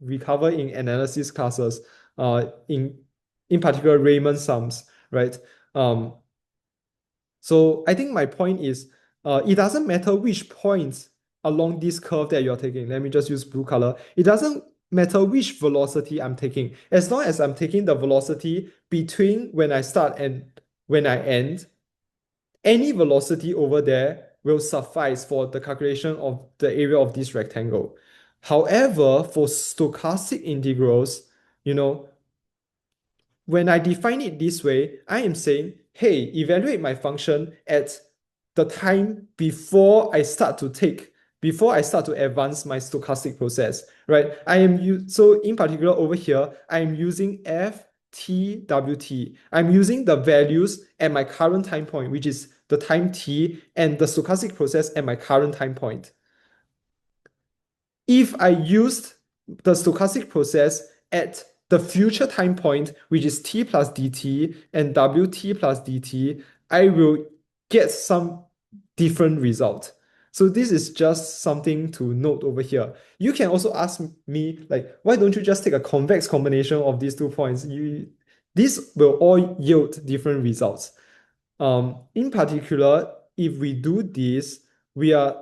we cover in analysis classes, in particular Riemann sums, right? Um, so I think my point is, it doesn't matter which points along this curve that you're taking. Let me just use blue color. It doesn't matter which velocity I'm taking. As long as I'm taking the velocity between when I start and when I end, any velocity over there will suffice for the calculation of the area of this rectangle. However, for stochastic integrals, you know, when I define it this way, I am saying, hey, evaluate my function at the time before I start to advance my stochastic process, right? So in particular over here, I am using f, t, w, t. I'm using the values at my current time point, which is the time t, and the stochastic process at my current time point. If I used the stochastic process at the future time point, which is t plus dt and wt plus dt, I will get some different result. So this is just something to note over here. You can also ask me, like, why don't you just take a convex combination of these 2 points? This will all yield different results. In particular, if we do this, we are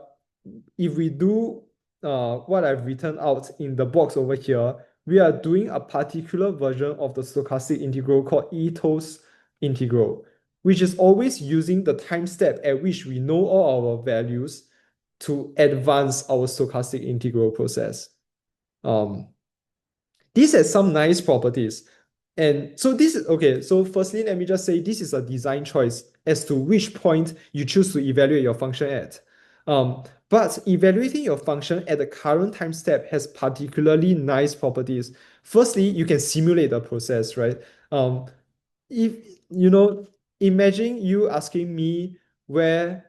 if we do what I've written out in the box over here, we are doing a particular version of the stochastic integral called Ito's integral, which is always using the time step at which we know all our values to advance our stochastic integral process. Um, this has some nice properties. And so this is okay. So firstly, let me just say this is a design choice as to which point you choose to evaluate your function at. But evaluating your function at the current time step has particularly nice properties. Firstly, you can simulate the process, right? If imagine you asking me where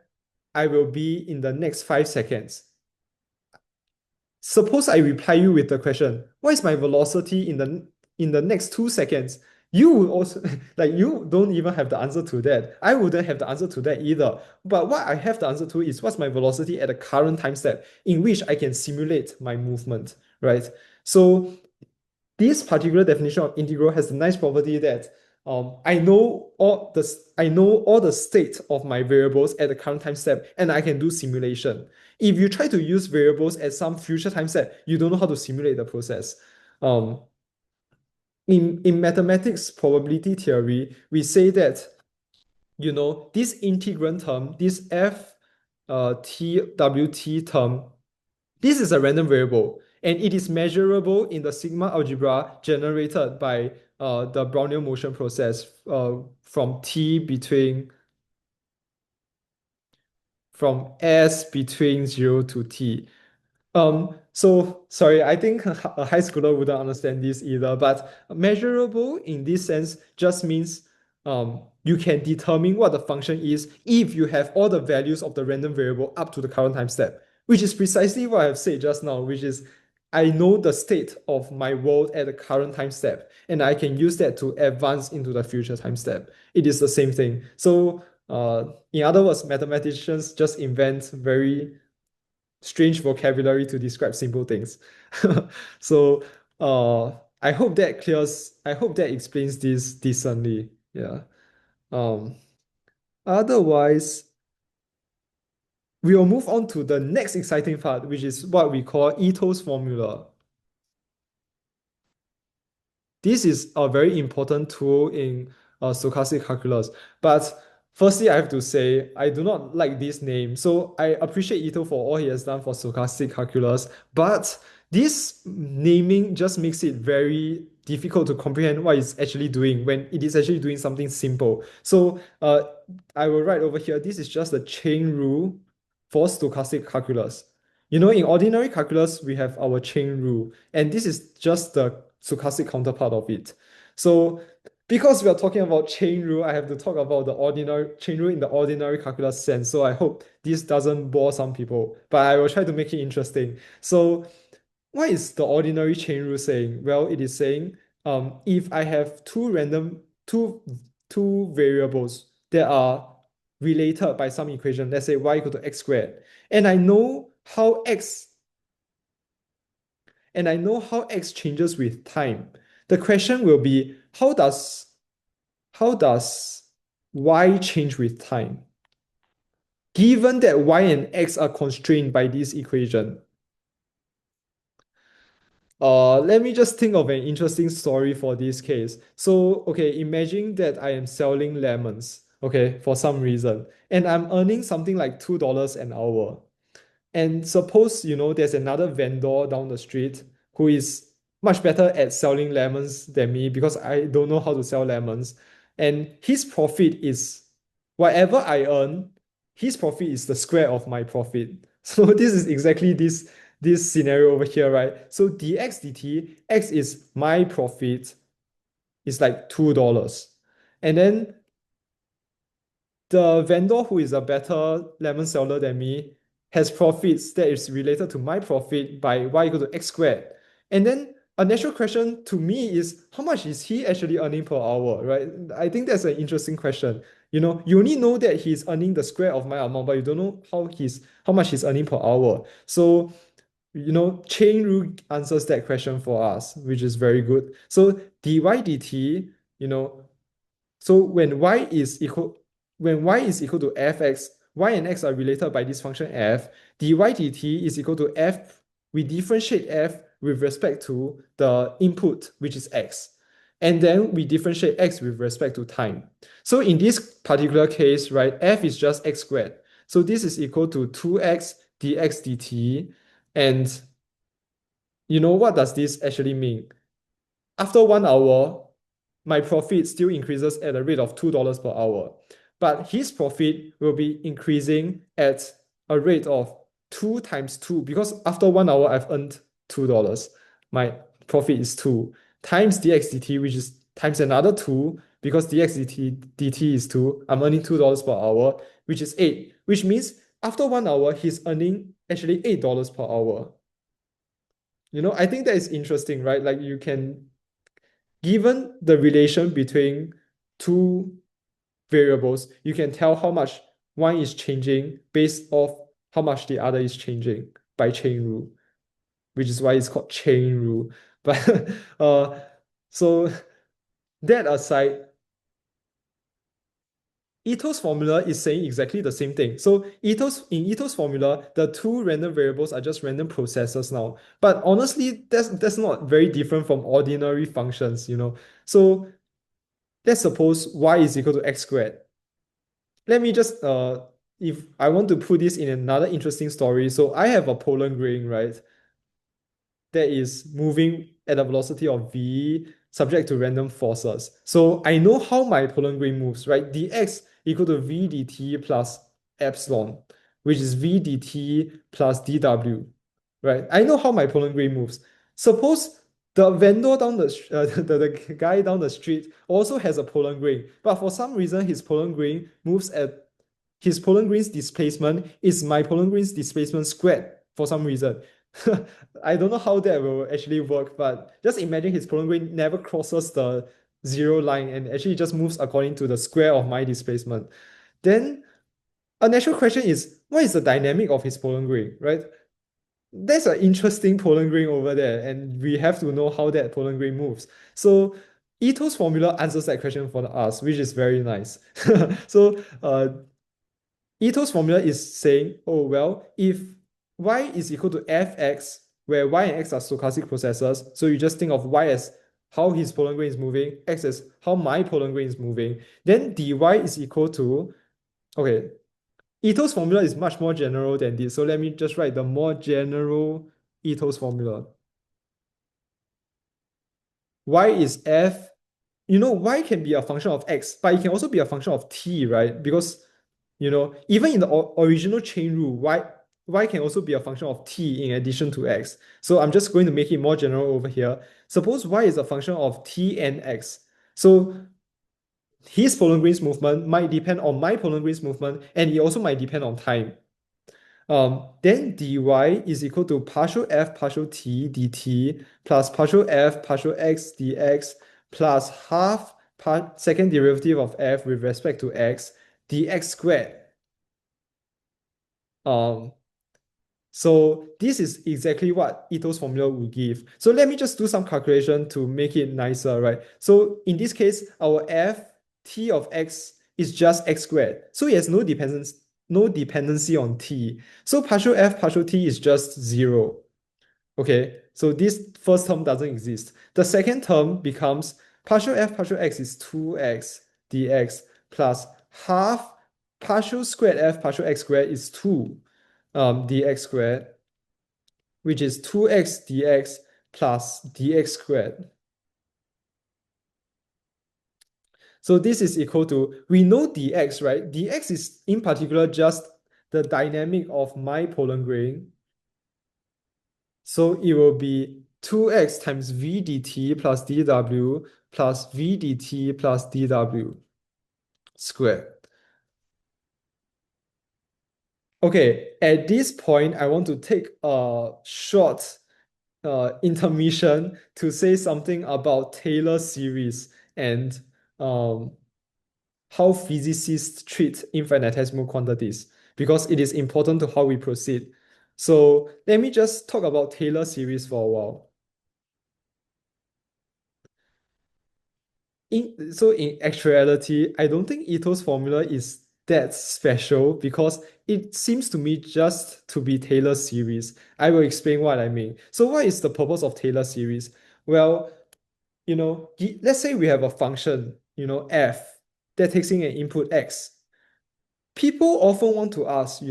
I will be in the next 5 seconds. Suppose I reply you with the question, what is my velocity in the next 2 seconds? You will also like you don't even have the answer to that. I wouldn't have the answer to that either. But what I have the answer to is what's my velocity at the current time step in which I can simulate my movement, right? So this particular definition of integral has a nice property that I know all the state of my variables at the current time step, and I can do simulation. If you try to use variables at some future time step, you don't know how to simulate the process. In mathematics probability theory, we say that this integrand term, this f t w t term, this is a random variable, and it is measurable in the sigma algebra generated by the Brownian motion process from s between 0 to t. So sorry, I think a high schooler wouldn't understand this either, but measurable in this sense just means you can determine what the function is if you have all the values of the random variable up to the current time step, which is precisely what I've said just now, which is I know the state of my world at the current time step, and I can use that to advance into the future time step. It is the same thing. So in other words, mathematicians just invent very strange vocabulary to describe simple things. So I hope that explains this decently. Yeah. Um Otherwise, we will move on to the next exciting part, which is what we call Ito's formula. This is a very important tool in stochastic calculus. But firstly, I have to say, I do not like this name. So I appreciate Ito for all he has done for stochastic calculus. But this naming just makes it very difficult to comprehend what it's actually doing when it is actually doing something simple. So I will write over here, this is just the chain rule for stochastic calculus. In ordinary calculus, we have our chain rule, and this is just the stochastic counterpart of it. So because we are talking about chain rule, I have to talk about the ordinary chain rule in the ordinary calculus sense. So I hope this doesn't bore some people, but I will try to make it interesting. So what is the ordinary chain rule saying? Well, it is saying if I have two variables that are related by some equation, let's say y equal to x squared, and I know how x changes with time. The question will be how does y change with time? Given that y and x are constrained by this equation. Let me just think of an interesting story for this case. So, okay, imagine that I am selling lemons, okay, for some reason, and I'm earning something like $2 an hour. And suppose, there's another vendor down the street who is much better at selling lemons than me because I don't know how to sell lemons. And his profit is whatever I earn, his profit is the square of my profit. So this is exactly this scenario over here, right? So dx dt, x is my profit, is like $2. And then the vendor who is a better lemon seller than me has profits that is related to my profit by y equal to x squared. And then a natural question to me is how much is he actually earning per hour, right? I think that's an interesting question. You only know that he's earning the square of my amount, but you don't know how much he's earning per hour. So, chain rule answers that question for us, which is very good. So dy dt, so when y is equal to fx, y and x are related by this function f, dy dt is equal to f. We differentiate f with respect to the input, which is x. And then we differentiate x with respect to time. So in this particular case, right, f is just x squared. So this is equal to 2x dx dt. And what does this actually mean? After 1 hour, my profit still increases at a rate of $2 per hour. But his profit will be increasing at a rate of 2 times 2 because after 1 hour, I've earned $2. My profit is 2 times dx dt, which is times another 2 because dx dt is 2. I'm earning $2 per hour, which is 8, which means after 1 hour, he's earning actually $8 per hour. I think that is interesting, right? Like given the relation between two variables, you can tell how much one is changing based off how much the other is changing by chain rule, which is why it's called chain rule. But so that aside, Ito's formula is saying exactly the same thing. So in Ito's formula, the two random variables are just random processors now. But honestly, that's not very different from ordinary functions. So let's suppose y is equal to x squared. Let me just if I want to put this in another interesting story. So I have a pollen grain, right? That is moving at a velocity of v subject to random forces. So I know how my pollen grain moves, right? dx equal to v dt plus epsilon, which is v dt plus dw, right? I know how my pollen grain moves. Suppose the vendor down the guy down the street also has a pollen grain, but for some reason his pollen grain's displacement is my pollen grain's displacement squared for some reason. I don't know how that will actually work, but just imagine his pollen grain never crosses the zero line and actually just moves according to the square of my displacement. Then a natural question is, what is the dynamic of his pollen grain, right? That's an interesting pollen grain over there, and we have to know how that pollen grain moves. So Ito's formula answers that question for us, which is very nice. So Ito's formula is saying, oh, well, if y is equal to fx, where y and x are stochastic processes, so you just think of y as how his pollen grain is moving, x as how my pollen grain is moving, then dy is equal to, okay, Ito's formula is much more general than this. So let me just write the more general Ito's formula. Y is f. Y can be a function of x, but it can also be a function of t, right? Because, even in the original chain rule, y can also be a function of t in addition to x. So I'm just going to make it more general over here. Suppose y is a function of t and x. So his Polongren's movement might depend on my Polongren's movement, and it also might depend on time. Then dy is equal to partial f partial t dt plus partial f partial x dx plus half second derivative of f with respect to x dx squared. Um, so this is exactly what Ito's formula would give. So let me just do some calculation to make it nicer, right? So in this case, our f t of x is just x squared. So it has no dependency on t. So partial f partial t is just 0. Okay, so this first term doesn't exist. The second term becomes partial f partial x is 2x dx plus half partial squared f partial x squared is 2 dx squared, which is 2x dx plus dx squared. So this is equal to, we know dx, right? Dx is in particular just the dynamic of my Polongren. So it will be 2x times v dt plus dw plus v dt plus dw squared. Okay, at this point, I want to take a short intermission to say something about Taylor series and um, how physicists treat infinitesimal quantities, because it is important to how we proceed. So let me just talk about Taylor series for a while. In actuality, I don't think Ito's formula is that special because it seems to me just to be Taylor series. I will explain what I mean. So what is the purpose of Taylor series? Well, let's say we have a function, f, that takes in an input x. People often want to ask,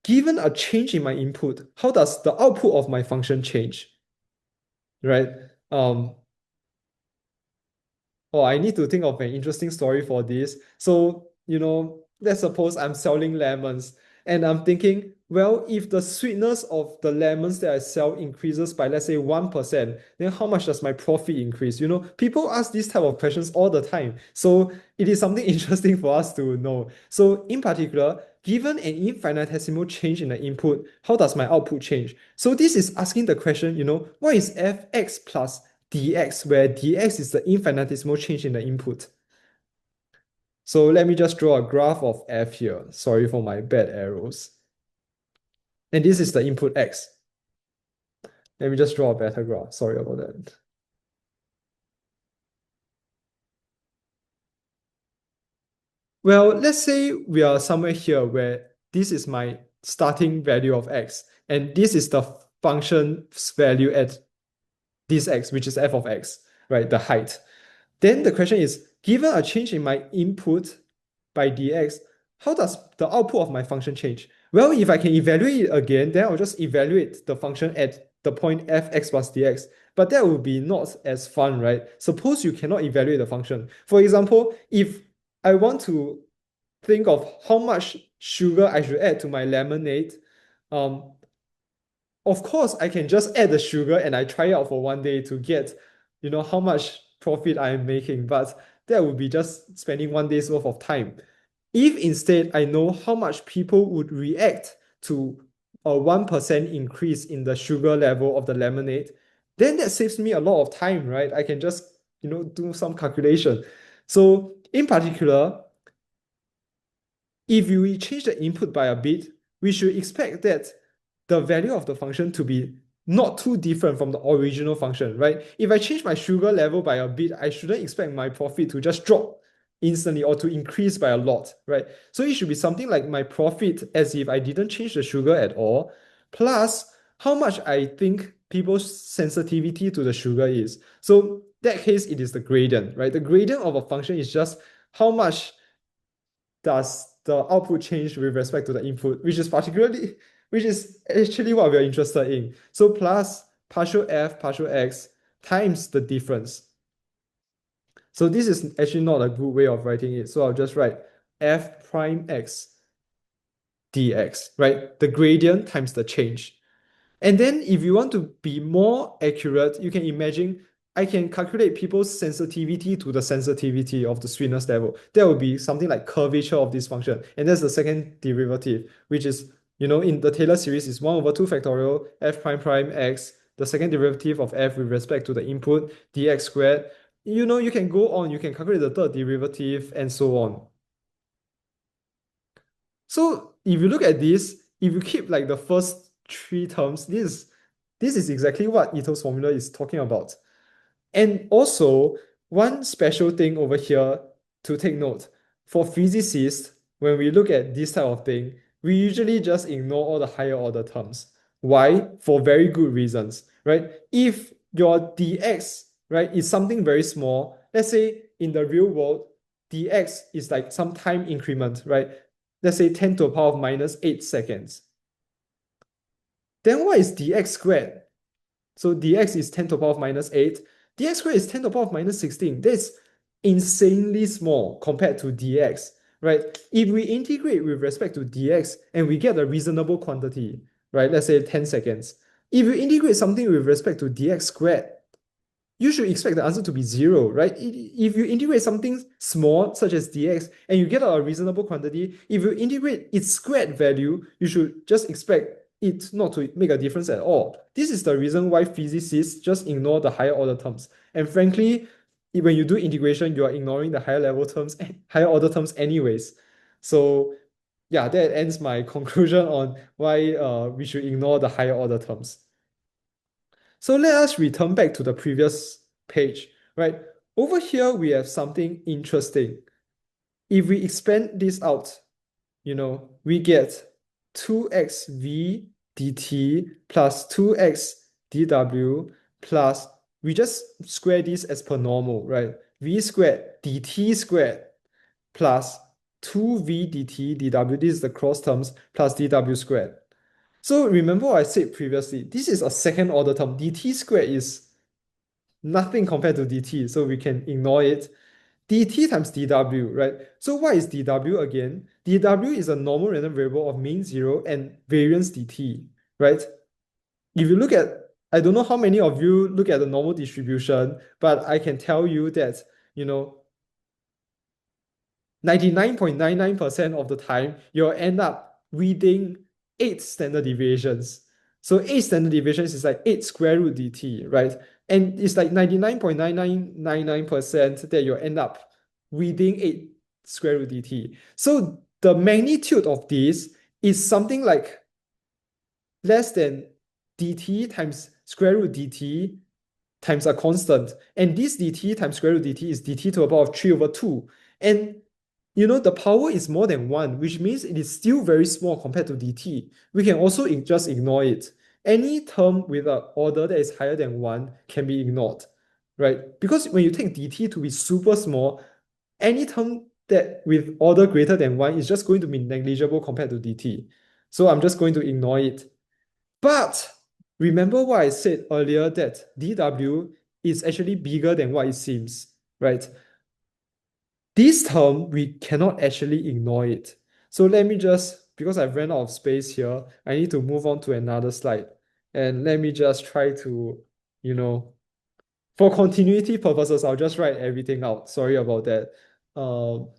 given a change in my input, how does the output of my function change? Right? Um, Oh, I need to think of an interesting story for this. So, let's suppose I'm selling lemons and I'm thinking, well, if the sweetness of the lemons that I sell increases by, let's say, 1%, then how much does my profit increase? People ask these type of questions all the time. So it is something interesting for us to know. So in particular, given an infinitesimal change in the input, how does my output change? So this is asking the question, what is fx plus dx, where dx is the infinitesimal change in the input. So let me just draw a graph of f here. Sorry for my bad arrows. And this is the input x. Let me just draw a better graph. Sorry about that. Well, let's say we are somewhere here where this is my starting value of x, and this is the function's value at this x, which is f of x, right? The height. Then the question is, given a change in my input by dx, how does the output of my function change? Well, if I can evaluate it again, then I'll just evaluate the function at the point fx plus dx. But that would be not as fun, right? Suppose you cannot evaluate the function. For example, if I want to think of how much sugar I should add to my lemonade, um, of course, I can just add the sugar and I try it out for one day to get, how much profit I am making. But that would be just spending one day's worth of time. If instead I know how much people would react to a 1% increase in the sugar level of the lemonade, then that saves me a lot of time, right? I can just, do some calculation. So in particular, if we change the input by a bit, we should expect that the value of the function to be not too different from the original function, right? If I change my sugar level by a bit, I shouldn't expect my profit to just drop instantly or to increase by a lot, right? So it should be something like my profit as if I didn't change the sugar at all, plus how much I think people's sensitivity to the sugar is. So that case, it is the gradient, right? The gradient of a function is just how much does the output change with respect to the input, which is actually what we're interested in. So plus partial f partial x times the difference. So this is actually not a good way of writing it. So I'll just write f prime x dx, right? The gradient times the change. And then if you want to be more accurate, you can imagine I can calculate people's sensitivity to the sensitivity of the sweetness level. That would be something like curvature of this function. And that's the second derivative, which is, in the Taylor series is 1 over 2 factorial f prime prime x, the second derivative of f with respect to the input, dx squared. You can go on, you can calculate the third derivative and so on. So if you look at this, if you keep like the first three terms, this is exactly what Ito's formula is talking about. And also, one special thing over here to take note, for physicists, when we look at this type of thing, we usually just ignore all the higher order terms. Why? For very good reasons, right? If your dx, right, is something very small, let's say in the real world, dx is like some time increment, right? Let's say 10 to the power of minus 8 seconds. Then what is dx squared? So dx is 10 to the power of minus 8. Dx squared is 10 to the power of minus 16. That's insanely small compared to dx, right? If we integrate with respect to dx and we get a reasonable quantity, right? Let's say 10 seconds. If you integrate something with respect to dx squared, you should expect the answer to be 0, right? If you integrate something small, such as dx, and you get a reasonable quantity, if you integrate its squared value, you should just expect it not to make a difference at all. This is the reason why physicists just ignore the higher order terms. And frankly, when you do integration, you are ignoring the higher level terms, higher order terms anyways. So yeah, that ends my conclusion on why we should ignore the higher order terms. So let us return back to the previous page, right? Over here, we have something interesting. If we expand this out, we get 2xv dt plus 2x dw plus, we just square this as per normal, right? V squared dt squared plus 2v dt dw, this is the cross terms, plus dw squared. So remember what I said previously, this is a second order term. dt squared is nothing compared to dt, so we can ignore it. dt times dw, right? So what is dw again? dw is a normal random variable of mean 0 and variance dt, right? If you look at, I don't know how many of you look at the normal distribution, but I can tell you that, 99.99% of the time, you'll end up reading 8 standard deviations. So 8 standard deviations is like 8 square root dt, right? And it's like 99.9999% that you'll end up reading 8 square root dt. So the magnitude of this is something like less than dt times square root dt times a constant. And this dt times square root dt is dt to the power of 3 over 2. And the power is more than 1, which means it is still very small compared to dt. We can also just ignore it. Any term with an order that is higher than 1 can be ignored, right? Because when you take dt to be super small, any term that with order greater than 1 is just going to be negligible compared to dt. So I'm just going to ignore it. But remember what I said earlier, that dw is actually bigger than what it seems, right? This term, we cannot actually ignore it. So let me just, because I've ran out of space here, I need to move on to another slide. And let me just try to, for continuity purposes, I'll just write everything out. Sorry about that. Um,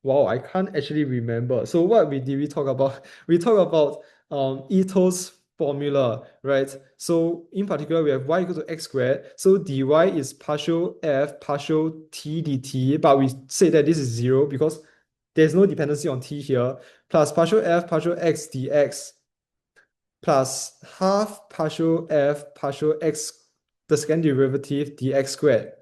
Wow, I can't actually remember. So what did we talk about? We talked about Ito's formula, right? So in particular, we have y equal to x squared. So dy is partial f partial t dt, but we say that this is 0 because there's no dependency on t here, plus partial f partial x dx plus half partial f partial x, the second derivative dx squared.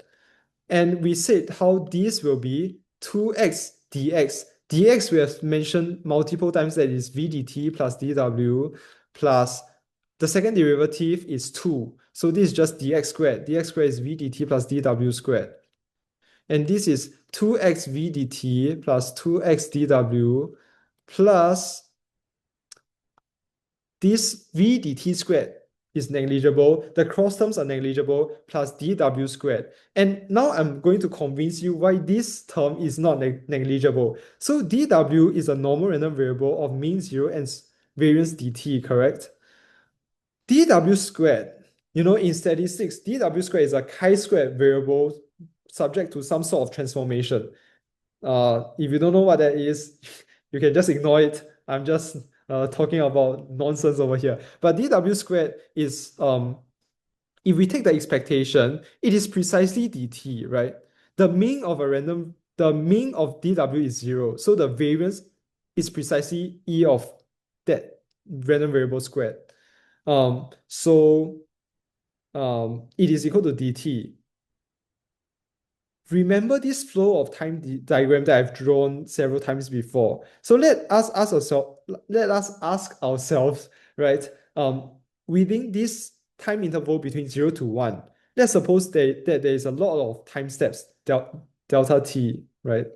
And we said how this will be 2x dx. dx we have mentioned multiple times, that is v dt plus dw plus the second derivative is 2. So this is just dx squared. dx squared is v dt plus dw squared. And this is 2x v dt plus 2x dw plus this v dt squared is negligible, the cross terms are negligible, plus dw squared. And now I'm going to convince you why this term is not negligible. So dw is a normal random variable of mean 0 and variance dt, correct? dw squared, in statistics, dw squared is a chi-squared variable subject to some sort of transformation. If you don't know what that is, you can just ignore it. I'm just talking about nonsense over here. But dw squared is, if we take the expectation, it is precisely dt, right? The mean of dw is 0. So the variance is precisely e of that random variable squared. So it is equal to dt. Remember this flow of time diagram that I've drawn several times before. So let us ask ourselves, right? Within this time interval between 0 to 1, let's suppose that there is a lot of time steps, delta t, right?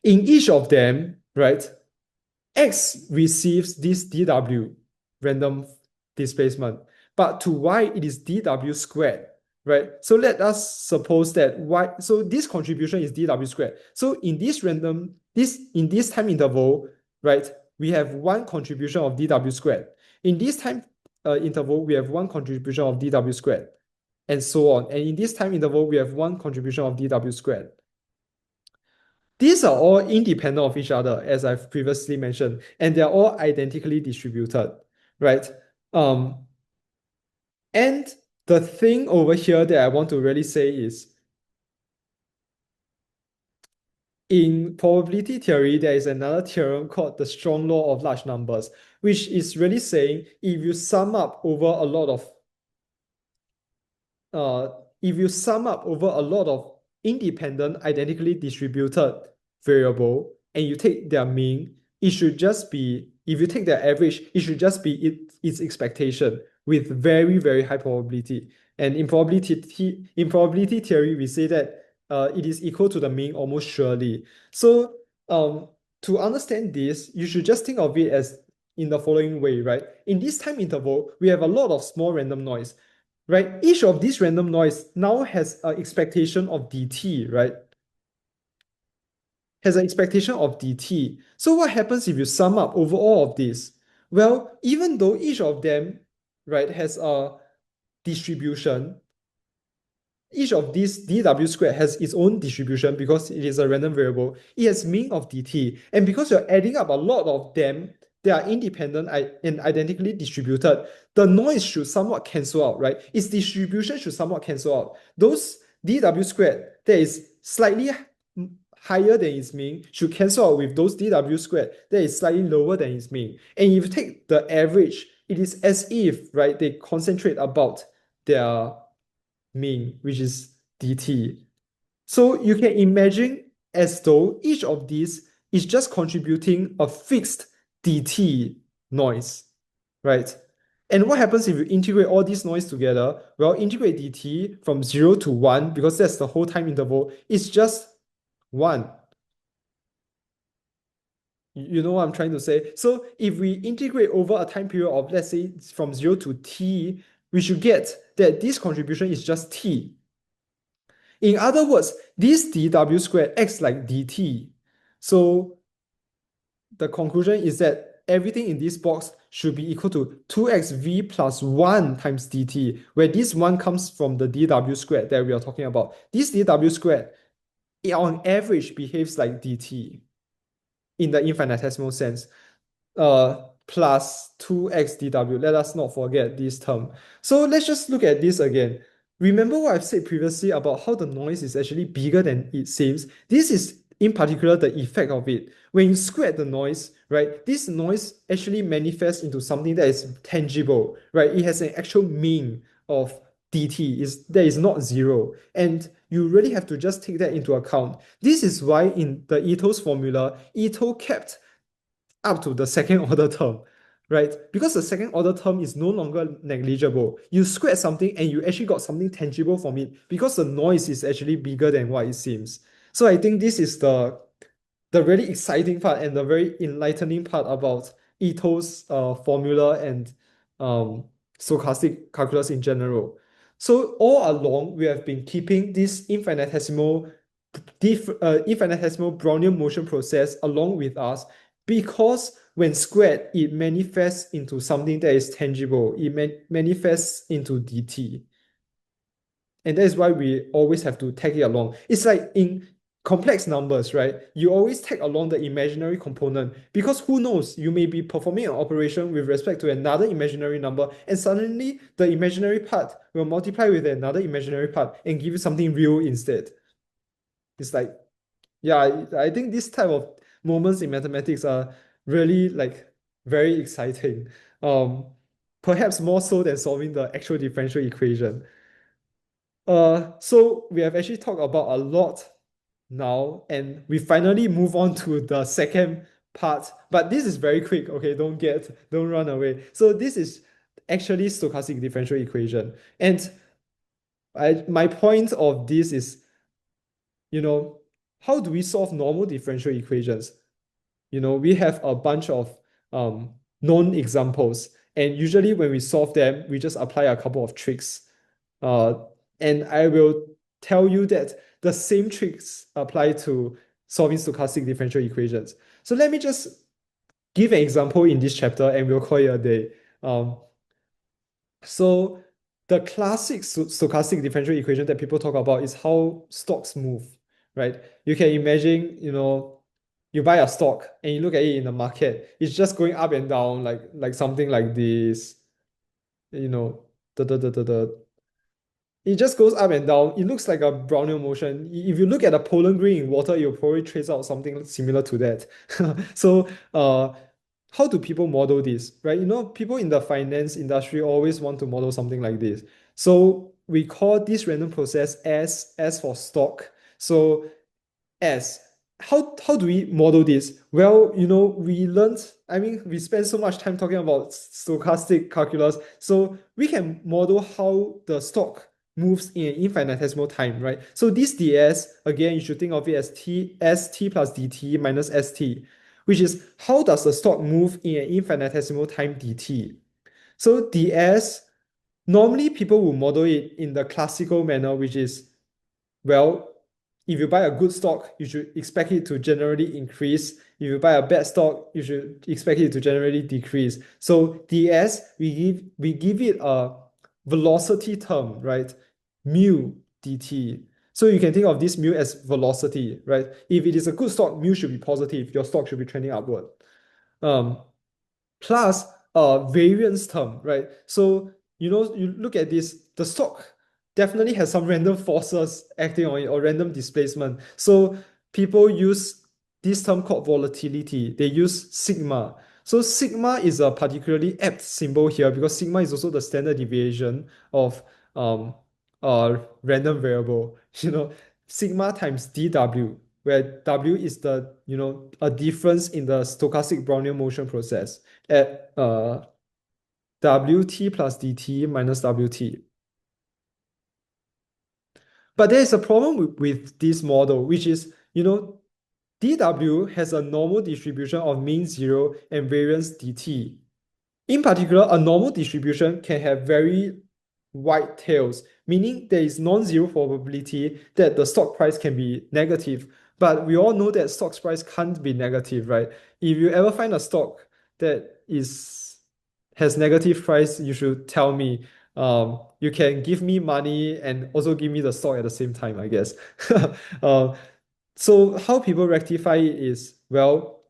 In each of them, right, X receives this dw, random displacement, but to Y it is dw squared, right? So let us suppose that Y, so this contribution is dw squared. So in this time interval, right, we have one contribution of dw squared. In this time interval, we have one contribution of dw squared, and so on. And in this time interval, we have one contribution of dw squared. These are all independent of each other, as I've previously mentioned, and they're all identically distributed, right? And the thing over here that I want to really say is, in probability theory, there is another theorem called the strong law of large numbers, which is really saying uh, if you sum up over a lot of independent, identically distributed variable, and you take their mean, it should just be, if you take their average, it should just be its expectation with very, very high probability. And in probability theory, we say that it is equal to the mean almost surely. So to understand this, you should just think of it as in the following way, right? In this time interval, we have a lot of small random noise, right? Each of these random noise now has an expectation of dt, right? Has an expectation of dt. So what happens if you sum up over all of this? Well, even though each of them, right, has a distribution, each of these dw squared has its own distribution because it is a random variable. It has mean of dt. And because you're adding up a lot of them, they are independent and identically distributed, the noise should somewhat cancel out, right? Its distribution should somewhat cancel out. Those dw squared that is slightly higher than its mean should cancel out with those dw squared that is slightly lower than its mean. And if you take the average, it is as if, right, they concentrate about their mean, which is dt. So you can imagine as though each of these is just contributing a fixed dt noise, right? And what happens if you integrate all these noise together? Well, integrate dt from 0 to 1, because that's the whole time interval, it's just 1. You know what I'm trying to say? So if we integrate over a time period of, let's say, from 0 to t, we should get that this contribution is just t. In other words, this dw squared acts like dt. So the conclusion is that everything in this box should be equal to 2xv plus 1 times dt, where this 1 comes from the dw squared that we are talking about. This dw squared, on average, behaves like dt in the infinitesimal sense. Plus 2x dw. Let us not forget this term. So let's just look at this again. Remember what I've said previously about how the noise is actually bigger than it seems? This is in particular the effect of it. When you square the noise, right, this noise actually manifests into something that is tangible, right? It has an actual mean of dt, that is not 0. And you really have to just take that into account. This is why in the Ito's formula, Ito kept up to the second order term, right? Because the second order term is no longer negligible. You squared something and you actually got something tangible from it because the noise is actually bigger than what it seems. So I think this is the really exciting part and the very enlightening part about Ito's formula and stochastic calculus in general. So all along, we have been keeping this infinitesimal Brownian motion process along with us because when squared, it manifests into something that is tangible. It manifests into dt. And that is why we always have to tag it along. It's like in complex numbers, right? You always tag along the imaginary component because who knows, you may be performing an operation with respect to another imaginary number, and suddenly the imaginary part will multiply with another imaginary part and give you something real instead. It's like, yeah, I think this type of moments in mathematics are really like very exciting. Um, Perhaps more so than solving the actual differential equation. So we have actually talked about a lot now, and we finally move on to the second part. But this is very quick, okay? Don't run away. So this is actually stochastic differential equation. And my point of this is, you know, how do we solve normal differential equations? We have a bunch of known examples, and usually when we solve them, we just apply a couple of tricks. Uh, and I will tell you that the same tricks apply to solving stochastic differential equations. So let me just give an example in this chapter, and we'll call it a day. Um, so the classic stochastic differential equation that people talk about is how stocks move, right? You can imagine, you buy a stock and you look at it in the market, it's just going up and down like something like this, you know, the it just goes up and down. It looks like a Brownian motion. If you look at a pollen grain in water, you'll probably trace out something similar to that. So, how do people model this, right? People in the finance industry always want to model something like this. So we call this random process S for stock. So S. How do we model this? Well, we learned, I mean, we spent so much time talking about stochastic calculus, so we can model how the stock moves in infinitesimal time, right? So this ds, again, you should think of it as st plus dt minus st, which is how does the stock move in an infinitesimal time dt. So ds, normally people will model it in the classical manner, which is, well, if you buy a good stock, you should expect it to generally increase. If you buy a bad stock, you should expect it to generally decrease. So ds, we give it a velocity term, right? Mu dt. So you can think of this mu as velocity, right? If it is a good stock, mu should be positive. Your stock should be trending upward. Um, Plus variance term, right? So, you look at this, the stock definitely has some random forces acting on it or random displacement. So people use this term called volatility. They use sigma. So sigma is a particularly apt symbol here because sigma is also the standard deviation of a random variable. Sigma times dw, where w is the a difference in the stochastic Brownian motion process at wt plus dt minus wt. But there is a problem with this model, which is, dw has a normal distribution of mean zero and variance dt. In particular, a normal distribution can have very wide tails, meaning there is non-zero probability that the stock price can be negative. But we all know that stock price can't be negative, right? If you ever find a stock that has negative price, you should tell me. You can give me money and also give me the stock at the same time, I guess. uh, so how people rectify it is, well,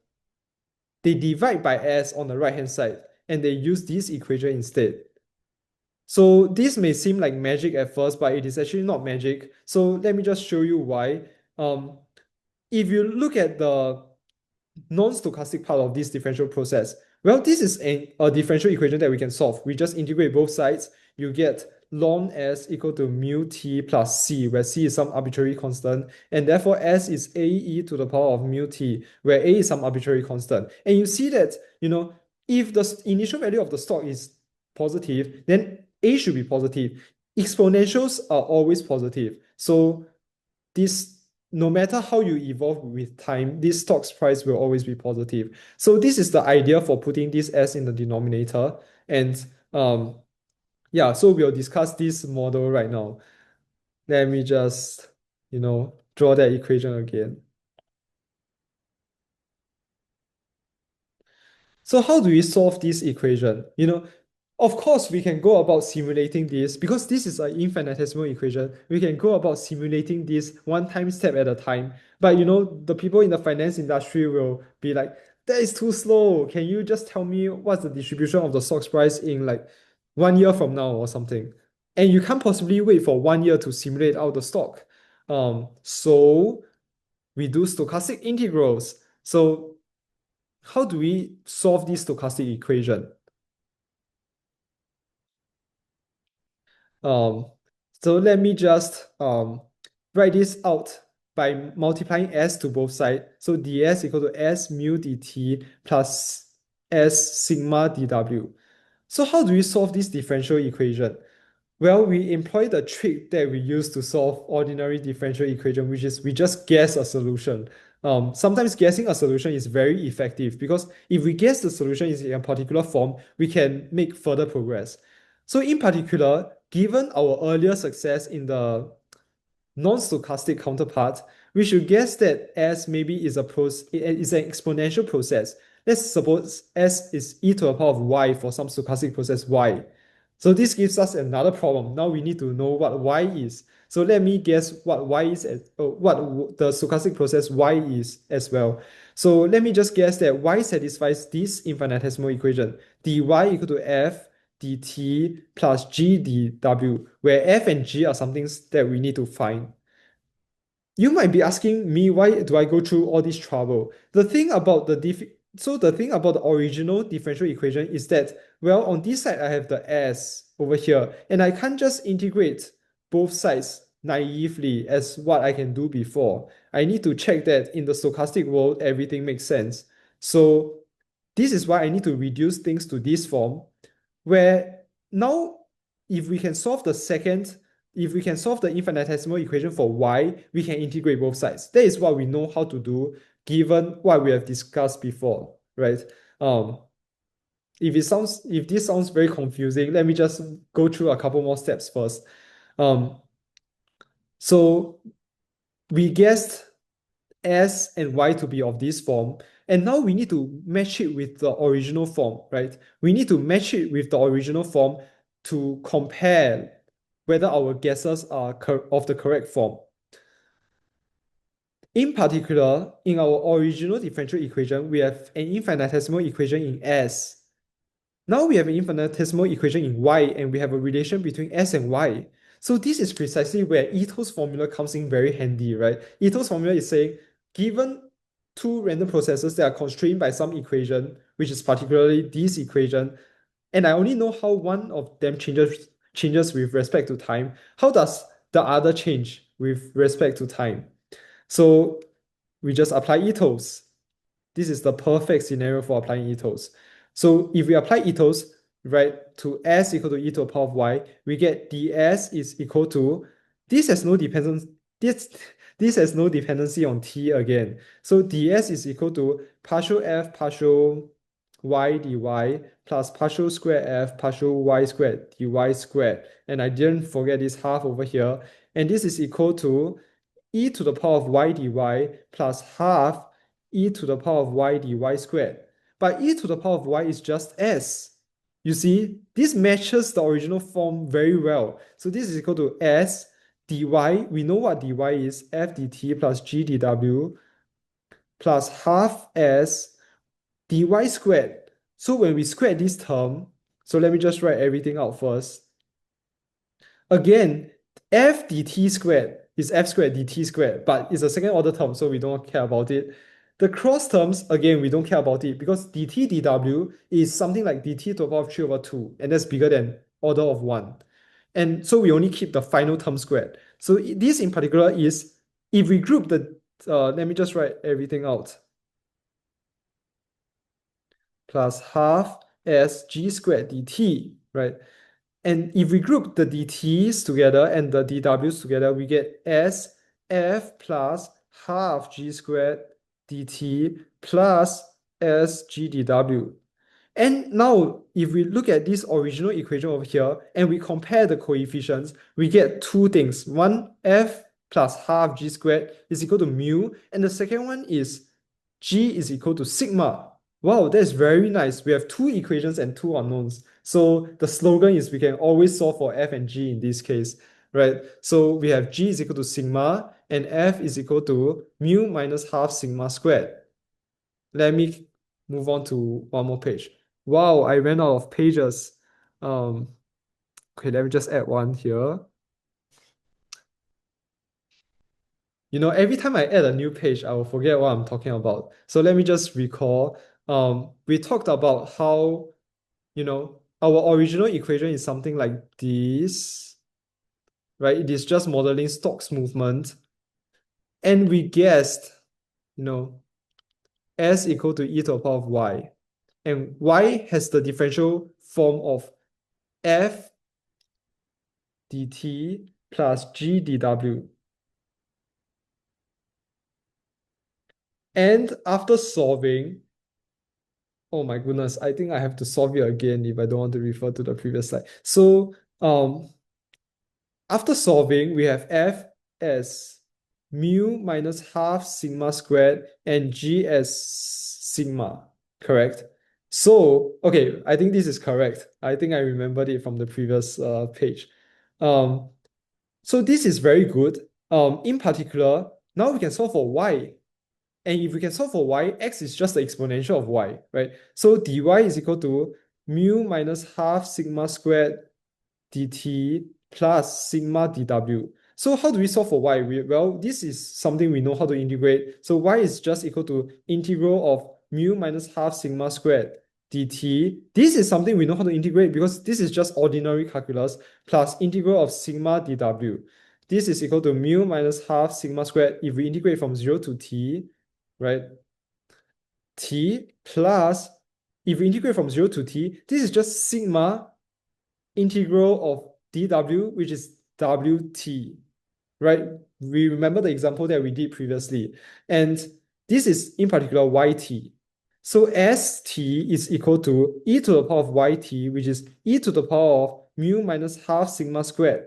they divide by s on the right hand side and they use this equation instead. So this may seem like magic at first, but it is actually not magic. So let me just show you why. If you look at the non-stochastic part of this differential process, well, this is a differential equation that we can solve. We just integrate both sides. You get ln s equal to mu t plus c, where c is some arbitrary constant, and therefore s is a e to the power of mu t, where a is some arbitrary constant. And you see that, if the initial value of the stock is positive, then a should be positive. Exponentials are always positive. So this, no matter how you evolve with time, this stock's price will always be positive. So this is the idea for putting this s in the denominator. And yeah, so we'll discuss this model right now. Let me just, draw that equation again. So how do we solve this equation? Of course, we can go about simulating this because this is an infinitesimal equation. We can go about simulating this one time step at a time. But the people in the finance industry will be like, that is too slow. Can you just tell me what's the distribution of the stock's price in like 1 year from now or something? And you can't possibly wait for 1 year to simulate out the stock. So we do stochastic integrals. So how do we solve this stochastic equation? Um, so let me just write this out by multiplying s to both sides. So ds equal to s mu dt plus s sigma dw. So how do we solve this differential equation? Well, we employ the trick that we use to solve ordinary differential equation, which is we just guess a solution. Sometimes guessing a solution is very effective because if we guess the solution is in a particular form, we can make further progress. So in particular, given our earlier success in the non-stochastic counterpart, we should guess that S maybe is an exponential process. Let's suppose S is e to the power of y for some stochastic process y. So this gives us another problem. Now we need to know what y is. So let me guess what y is, what the stochastic process y is as well. So let me just guess that y satisfies this infinitesimal equation, dy equal to f dt plus g dw, where f and g are something that we need to find. You might be asking me, why do I go through all this trouble? The thing about the original differential equation is that, well, on this side I have the s over here, and I can't just integrate both sides naively as what I can do before. I need to check that in the stochastic world everything makes sense. So this is why I need to reduce things to this form, where now if we can solve the second, if we can solve the infinitesimal equation for y, we can integrate both sides. That is what we know how to do given what we have discussed before, right? Um, if this sounds very confusing, let me just go through a couple more steps first. Um, so we guessed S and Y to be of this form. And now we need to match it with the original form, right? We need to match it with the original form to compare whether our guesses are of the correct form. In particular, in our original differential equation, we have an infinitesimal equation in S. Now we have an infinitesimal equation in y, and we have a relation between s and y. So this is precisely where Ito's formula comes in very handy, right? Ito's formula is saying, given two random processes that are constrained by some equation, which is particularly this equation, and I only know how one of them changes with respect to time, how does the other change with respect to time? So we just apply Ito's. This is the perfect scenario for applying ethos. So if we apply ethos, right, to s equal to e to the power of y, we get ds is equal to, this has no dependence, this has no dependency on t again. So ds is equal to partial f partial y dy plus partial square f partial y squared dy squared. And I didn't forget this half over here. And this is equal to e to the power of y dy plus half e to the power of y dy squared. But e to the power of y is just s. You see, this matches the original form very well. So this is equal to s dy. We know what dy is, f dt plus g dw plus half s dy squared. So when we square this term, so let me just write everything out first. Again, f dt squared is f squared dt squared, but it's a second order term, so we don't care about it. The cross terms, again, we don't care about it because dt dw is something like dt to the power of 3 over 2, and that's bigger than order of 1. And so we only keep the final term squared. So this in particular is, if we group the, let me just write everything out, plus half s g squared dt, right? And if we group the dt's together and the dw's together, we get s f plus half g squared dt plus s g dw. And now, if we look at this original equation over here and we compare the coefficients, we get two things. One, f plus half g squared is equal to mu, and the second one is g is equal to sigma. Wow, that's very nice. We have two equations and two unknowns. So the slogan is we can always solve for f and g in this case, right? So we have g is equal to sigma and f is equal to mu minus half sigma squared. Let me move on to one more page. Wow, I ran out of pages. Um, okay, let me just add one here. Every time I add a new page, I will forget what I'm talking about. So let me just recall. We talked about how, our original equation is something like this, right? It is just modeling Stokes movement. And we guessed, you know, S equal to e to the power of y. And y has the differential form of f dt plus g dw. And after solving, oh my goodness, I think I have to solve it again if I don't want to refer to the previous slide. So after solving, we have f as mu minus half sigma squared and g as sigma, correct? So, okay, I think this is correct. I think I remembered it from the previous page. Um, so this is very good. In particular, now we can solve for y. And if we can solve for y, x is just the exponential of y, right? So dy is equal to mu minus half sigma squared dt plus sigma dw. So how do we solve for y? Well, this is something we know how to integrate. So y is just equal to integral of mu minus half sigma squared dt. This is something we know how to integrate because this is just ordinary calculus plus integral of sigma dw. This is equal to mu minus half sigma squared if we integrate from 0 to t, right? T plus, if we integrate from 0 to t, this is just sigma integral of dw, which is wt, right? We remember the example that we did previously. And this is in particular yt. So st is equal to e to the power of yt, which is e to the power of mu minus half sigma squared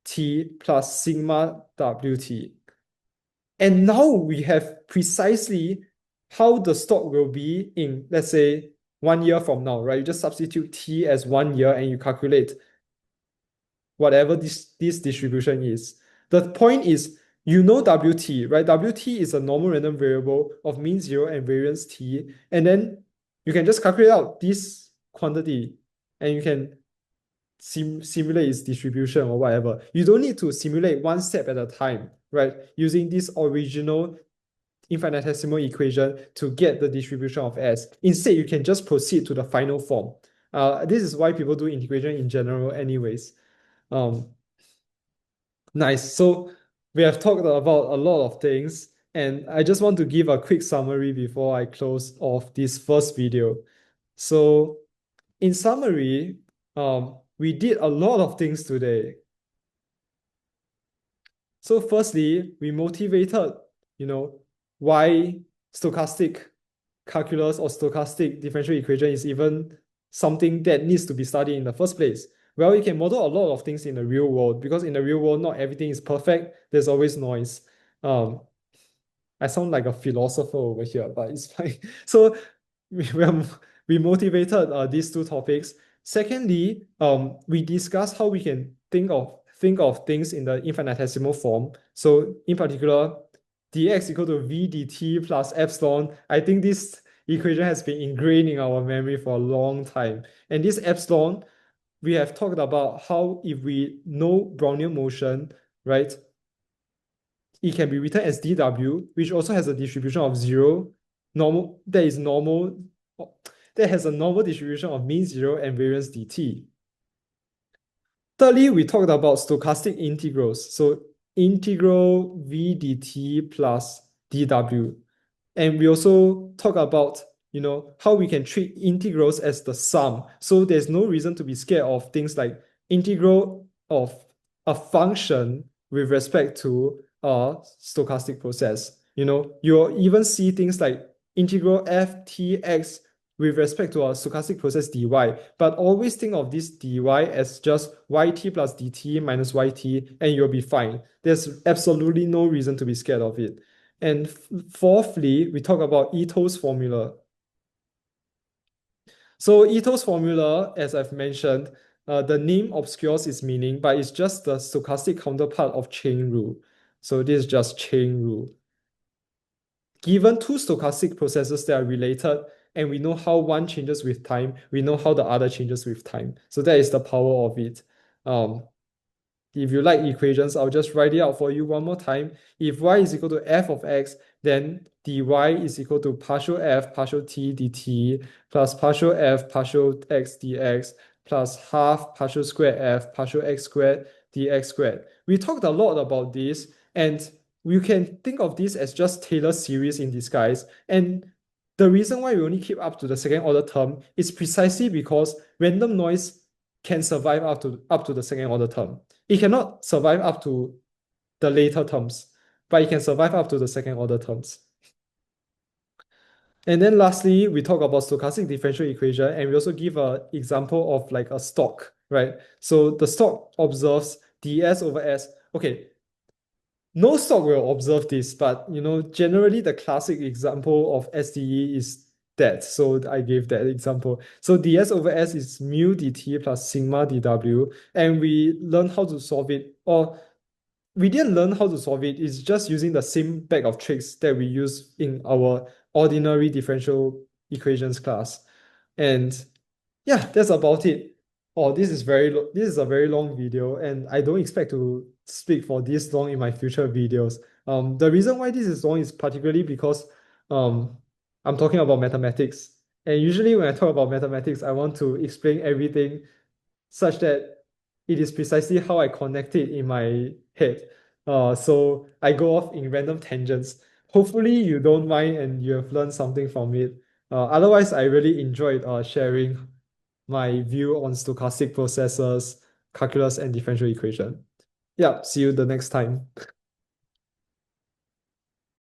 t plus sigma wt. And now we have precisely how the stock will be in, let's say, 1 year from now, right? You just substitute t as 1 year and you calculate whatever this distribution is. The point is, you know WT, right? WT is a normal random variable of mean zero and variance t. And then you can just calculate out this quantity and you can simulate its distribution or whatever. You don't need to simulate one step at a time, right? Using this original infinitesimal equation to get the distribution of S. Instead, you can just proceed to the final form. This is why people do integration in general anyways. Nice. So we have talked about a lot of things, and I just want to give a quick summary before I close off this first video. So in summary, we did a lot of things today. So firstly, we motivated, why stochastic calculus or stochastic differential equation is even something that needs to be studied in the first place. Well, you can model a lot of things in the real world because in the real world, not everything is perfect. There's always noise. I sound like a philosopher over here, but it's fine. So we motivated these two topics. Secondly, we discussed how we can think of things in the infinitesimal form. So in particular, dx equal to v dt plus epsilon. I think this equation has been ingrained in our memory for a long time. And this epsilon, we have talked about how if we know Brownian motion, right, it can be written as dw, which also has a distribution of zero, normal, that is normal, that has a normal distribution of mean zero and variance dt. Thirdly, we talked about stochastic integrals. So integral v dt plus dw. And we also talk about, how we can treat integrals as the sum. So there's no reason to be scared of things like integral of a function with respect to a stochastic process. You'll even see things like integral f t x with respect to a stochastic process dy, but always think of this dy as just yt plus dt minus yt, and you'll be fine. There's absolutely no reason to be scared of it. And fourthly, we talk about Ito's formula. So Ito's formula, as I've mentioned, the name obscures its meaning, but it's just the stochastic counterpart of chain rule. So this is just chain rule. Given two stochastic processes that are related, and we know how one changes with time, we know how the other changes with time. So that is the power of it. Um, if you like equations, I'll just write it out for you one more time. If y is equal to f of x, then dy is equal to partial f partial t dt plus partial f partial x dx plus half partial squared f partial x squared dx squared. We talked a lot about this, and we can think of this as just Taylor series in disguise. And the reason why we only keep up to the second order term is precisely because random noise can survive up to the second order term. It cannot survive up to the later terms, but it can survive up to the second order terms. And then lastly, we talk about stochastic differential equation, and we also give an example of like a stock, right? So the stock observes ds over s. Okay, no stock will observe this, but generally the classic example of SDE is that. So I gave that example. So ds over s is mu dt plus sigma dw, and we learn how to solve it, or we didn't learn how to solve it. It's just using the same bag of tricks that we use in our ordinary differential equations class. And yeah, that's about it. Oh, this is a very long video, and I don't expect to speak for this long in my future videos. The reason why this is long is particularly because um I'm talking about mathematics. And usually when I talk about mathematics, I want to explain everything such that it is precisely how I connect it in my head. So I go off in random tangents. Hopefully you don't mind and you have learned something from it. Otherwise, I really enjoyed sharing my view on stochastic processes, calculus, and differential equation. Yeah, see you the next time.